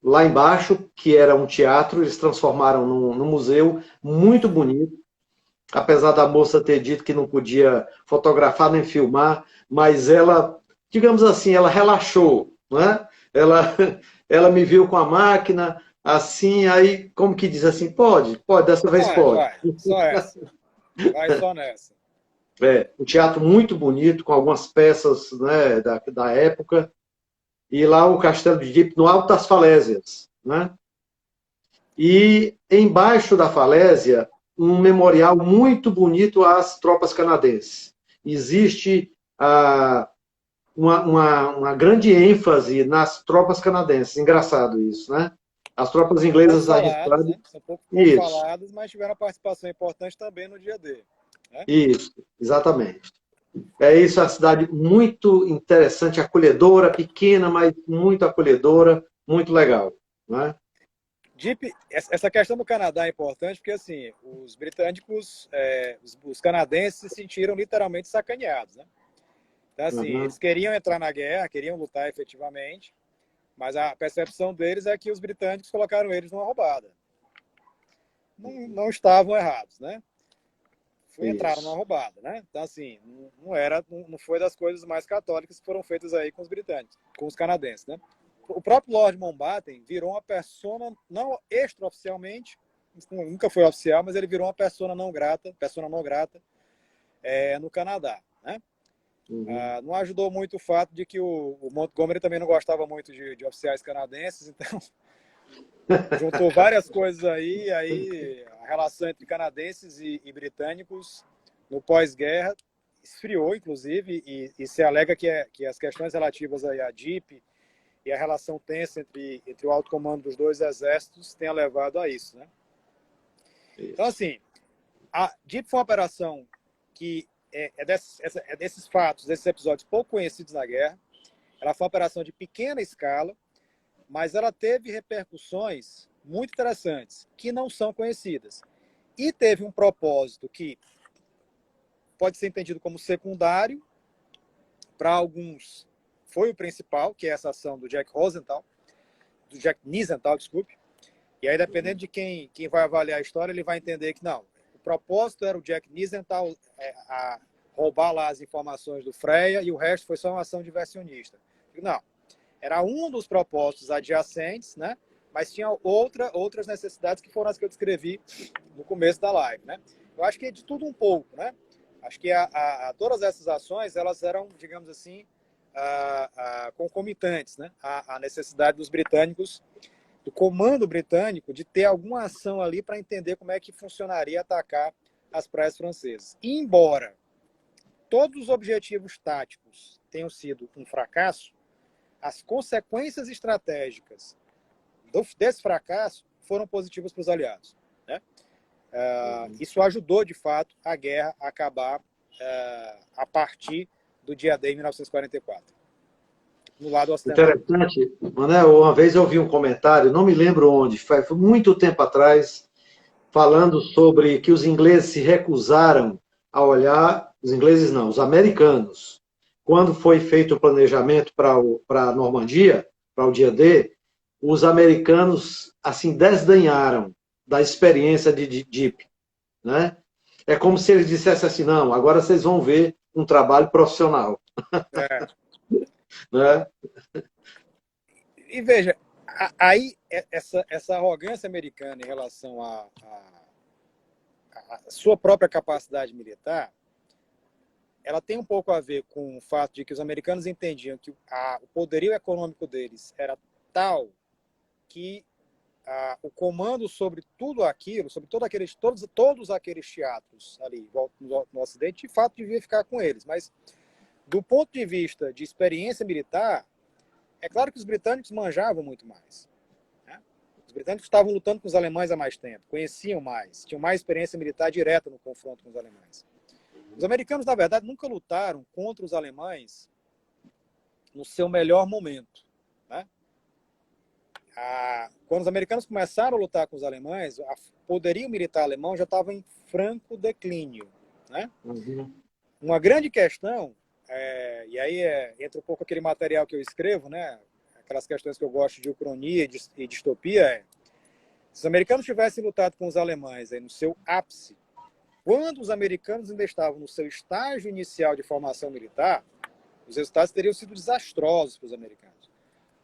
lá embaixo, que era um teatro, eles transformaram num museu muito bonito, apesar da moça ter dito que não podia fotografar nem filmar, mas ela, digamos assim, ela relaxou, né? Ela me viu com a máquina, assim, aí, como que diz assim, pode, dessa vez pode. Vai, só essa. Vai só nessa. Um teatro muito bonito, com algumas peças, né, da época, e lá o Castelo de Dipe, no Alto das Falésias, né? E embaixo da falésia, um memorial muito bonito às tropas canadenses. Existe uma grande ênfase nas tropas canadenses. Engraçado isso, né? As tropas inglesas arriscadas, né? São pouco faladas, mas tiveram uma participação importante também no dia D. Né? Isso, exatamente. Isso, é uma cidade muito interessante, acolhedora, pequena, mas muito acolhedora, muito legal. Né? Dipe, essa questão do Canadá é importante porque assim, os britânicos, os canadenses se sentiram literalmente sacaneados. Né? Então, assim, eles queriam entrar na guerra, queriam lutar efetivamente, mas a percepção deles é que os britânicos colocaram eles numa roubada. Não estavam errados, né? entraram Isso. numa roubada, né? Então, assim, não foi das coisas mais católicas que foram feitas aí com os britânicos, com os canadenses, né? O próprio Lord Mountbatten virou uma persona, não extraoficialmente, nunca foi oficial, mas ele virou uma persona não grata no Canadá, né? Uhum. Não ajudou muito o fato de que o Montgomery também não gostava muito de oficiais canadenses, então juntou várias coisas aí a relação entre canadenses e britânicos no pós-guerra esfriou, inclusive, e se alega que as questões relativas aí à DIP e a relação tensa entre o alto comando dos dois exércitos tenha levado a isso, né? Então, Isso. assim, a DIP foi uma operação que desses fatos, desses episódios pouco conhecidos na guerra. Ela foi uma operação de pequena escala, mas ela teve repercussões muito interessantes, que não são conhecidas. E teve um propósito que pode ser entendido como secundário, para alguns foi o principal, que é essa ação do Jack Nisenthal, desculpe. E aí, dependendo de quem vai avaliar a história, ele vai entender que não, o propósito era o Jack Nisenthal a roubar lá as informações do Freia e o resto foi só uma ação diversionista. Não, era um dos propósitos adjacentes, né? Mas tinha outras necessidades que foram as que eu descrevi no começo da live, né? Eu acho que é de tudo um pouco, né? Acho que todas essas ações, elas eram, digamos assim, concomitantes, né? A necessidade dos britânicos, do comando britânico, de ter alguma ação ali para entender como é que funcionaria atacar as praias francesas. E, embora todos os objetivos táticos tenham sido um fracasso, as consequências estratégicas desse fracasso foram positivas para os aliados, né? Isso ajudou, de fato, a guerra a acabar a partir do dia D em 1944, no lado ocidental. Interessante, Manel, uma vez eu vi um comentário, não me lembro onde, foi muito tempo atrás, falando sobre que os ingleses se recusaram a olhar, os ingleses não, os americanos, quando foi feito o planejamento para a Normandia, para o dia D, os americanos, assim, desdenharam da experiência de DIP, né? É como se eles dissessem assim, não, agora vocês vão ver um trabalho profissional, É. né? E veja, aí essa arrogância americana em relação à sua própria capacidade militar, ela tem um pouco a ver com o fato de que os americanos entendiam que o poderio econômico deles era tal que o comando sobre tudo aquilo, sobre todos aqueles teatros ali no Ocidente, de fato devia ficar com eles. Mas, do ponto de vista de experiência militar, é claro que os britânicos manjavam muito mais, né? Os britânicos estavam lutando com os alemães há mais tempo, conheciam mais, tinham mais experiência militar direta no confronto com os alemães. Os americanos, na verdade, nunca lutaram contra os alemães no seu melhor momento, né? Quando os americanos começaram a lutar com os alemães, o poderio militar alemão já estava em franco declínio, né? Uhum. Uma grande questão, e aí entra um pouco aquele material que eu escrevo, né? Aquelas questões que eu gosto de ucronia e distopia, se os americanos tivessem lutado com os alemães aí no seu ápice, quando os americanos ainda estavam no seu estágio inicial de formação militar, os resultados teriam sido desastrosos para os americanos.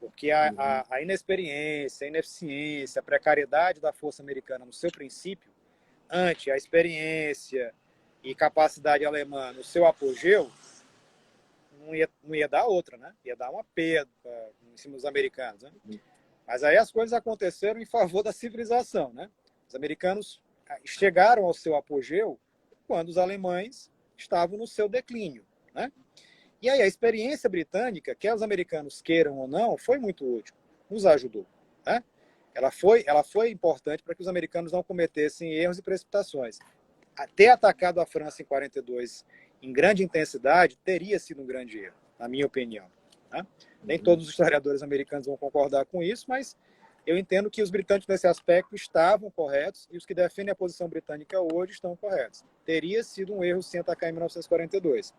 Porque a inexperiência, a ineficiência, a precariedade da força americana no seu princípio, ante a experiência e capacidade alemã no seu apogeu, não ia dar outra, né? Ia dar uma perda em cima dos americanos, né? Mas aí as coisas aconteceram em favor da civilização, né? Os americanos chegaram ao seu apogeu quando os alemães estavam no seu declínio, né? E aí a experiência britânica, quer os americanos queiram ou não, foi muito útil, nos ajudou, né? Ela foi importante para que os americanos não cometessem erros e precipitações. Ter atacado a França em 42 em grande intensidade teria sido um grande erro, na minha opinião, né? Nem todos os historiadores americanos vão concordar com isso, mas eu entendo que os britânicos nesse aspecto estavam corretos e os que defendem a posição britânica hoje estão corretos. Teria sido um erro sim atacar em 1942.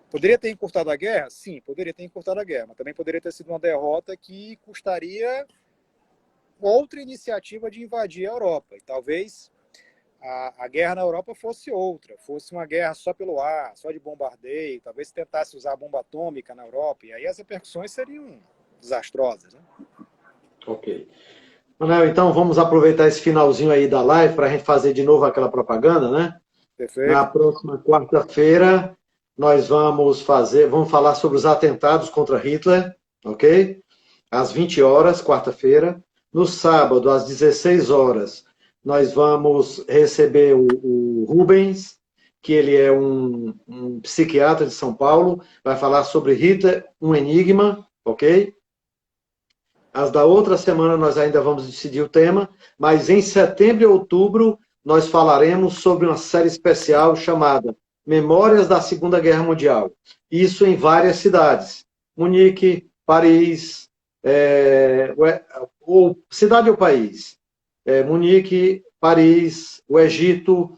Poderia ter encurtado a guerra? Sim, poderia ter encurtado a guerra, mas também poderia ter sido uma derrota que custaria outra iniciativa de invadir a Europa. E talvez a guerra na Europa fosse outra, fosse uma guerra só pelo ar, só de bombardeio, talvez se tentasse usar bomba atômica na Europa, e aí as repercussões seriam desastrosas, né? Ok. Manuel, então vamos aproveitar esse finalzinho aí da live para a gente fazer de novo aquela propaganda, né? Perfeito. Na próxima quarta-feira, nós vamos falar sobre os atentados contra Hitler, ok? Às 20 horas, quarta-feira. No sábado, às 16 horas, nós vamos receber o Rubens, que ele é um psiquiatra de São Paulo, vai falar sobre Hitler, um enigma, ok? As da outra semana nós ainda vamos decidir o tema, mas em setembro e outubro nós falaremos sobre uma série especial chamada Memórias da Segunda Guerra Mundial. Isso em várias cidades. Munique, Paris, ou cidade ou país. Munique, Paris, o Egito,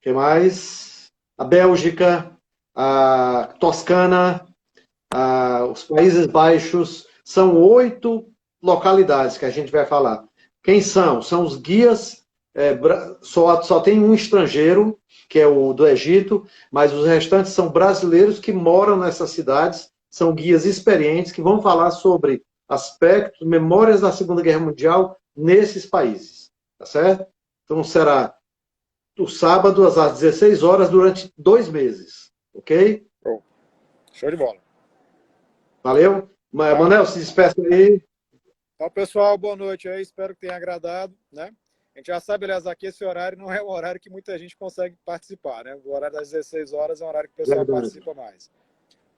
que mais? A Bélgica, a Toscana, os Países Baixos. São 8 localidades que a gente vai falar. Quem são? São os guias, só tem um estrangeiro, que é o do Egito, mas os restantes são brasileiros que moram nessas cidades, são guias experientes que vão falar sobre aspectos, memórias da Segunda Guerra Mundial nesses países, tá certo? Então será o sábado às 16 horas durante 2 meses, ok? Show de bola. Valeu? Manel, se despeça aí. Então, pessoal, boa noite aí, espero que tenha agradado, né? A gente já sabe, aliás, aqui esse horário não é um horário que muita gente consegue participar, né? O horário das 16 horas é um horário que o pessoal participa mais.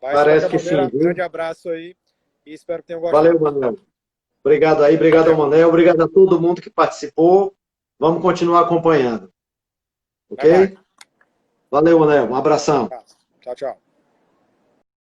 Mas, parece que sim. Um grande abraço aí e espero que tenham gostado. Valeu, Manel. Obrigado aí, obrigado ao Manel, obrigado a todo mundo que participou. Vamos continuar acompanhando. Ok? Valeu, Manel. Um abração. Tchau, tchau.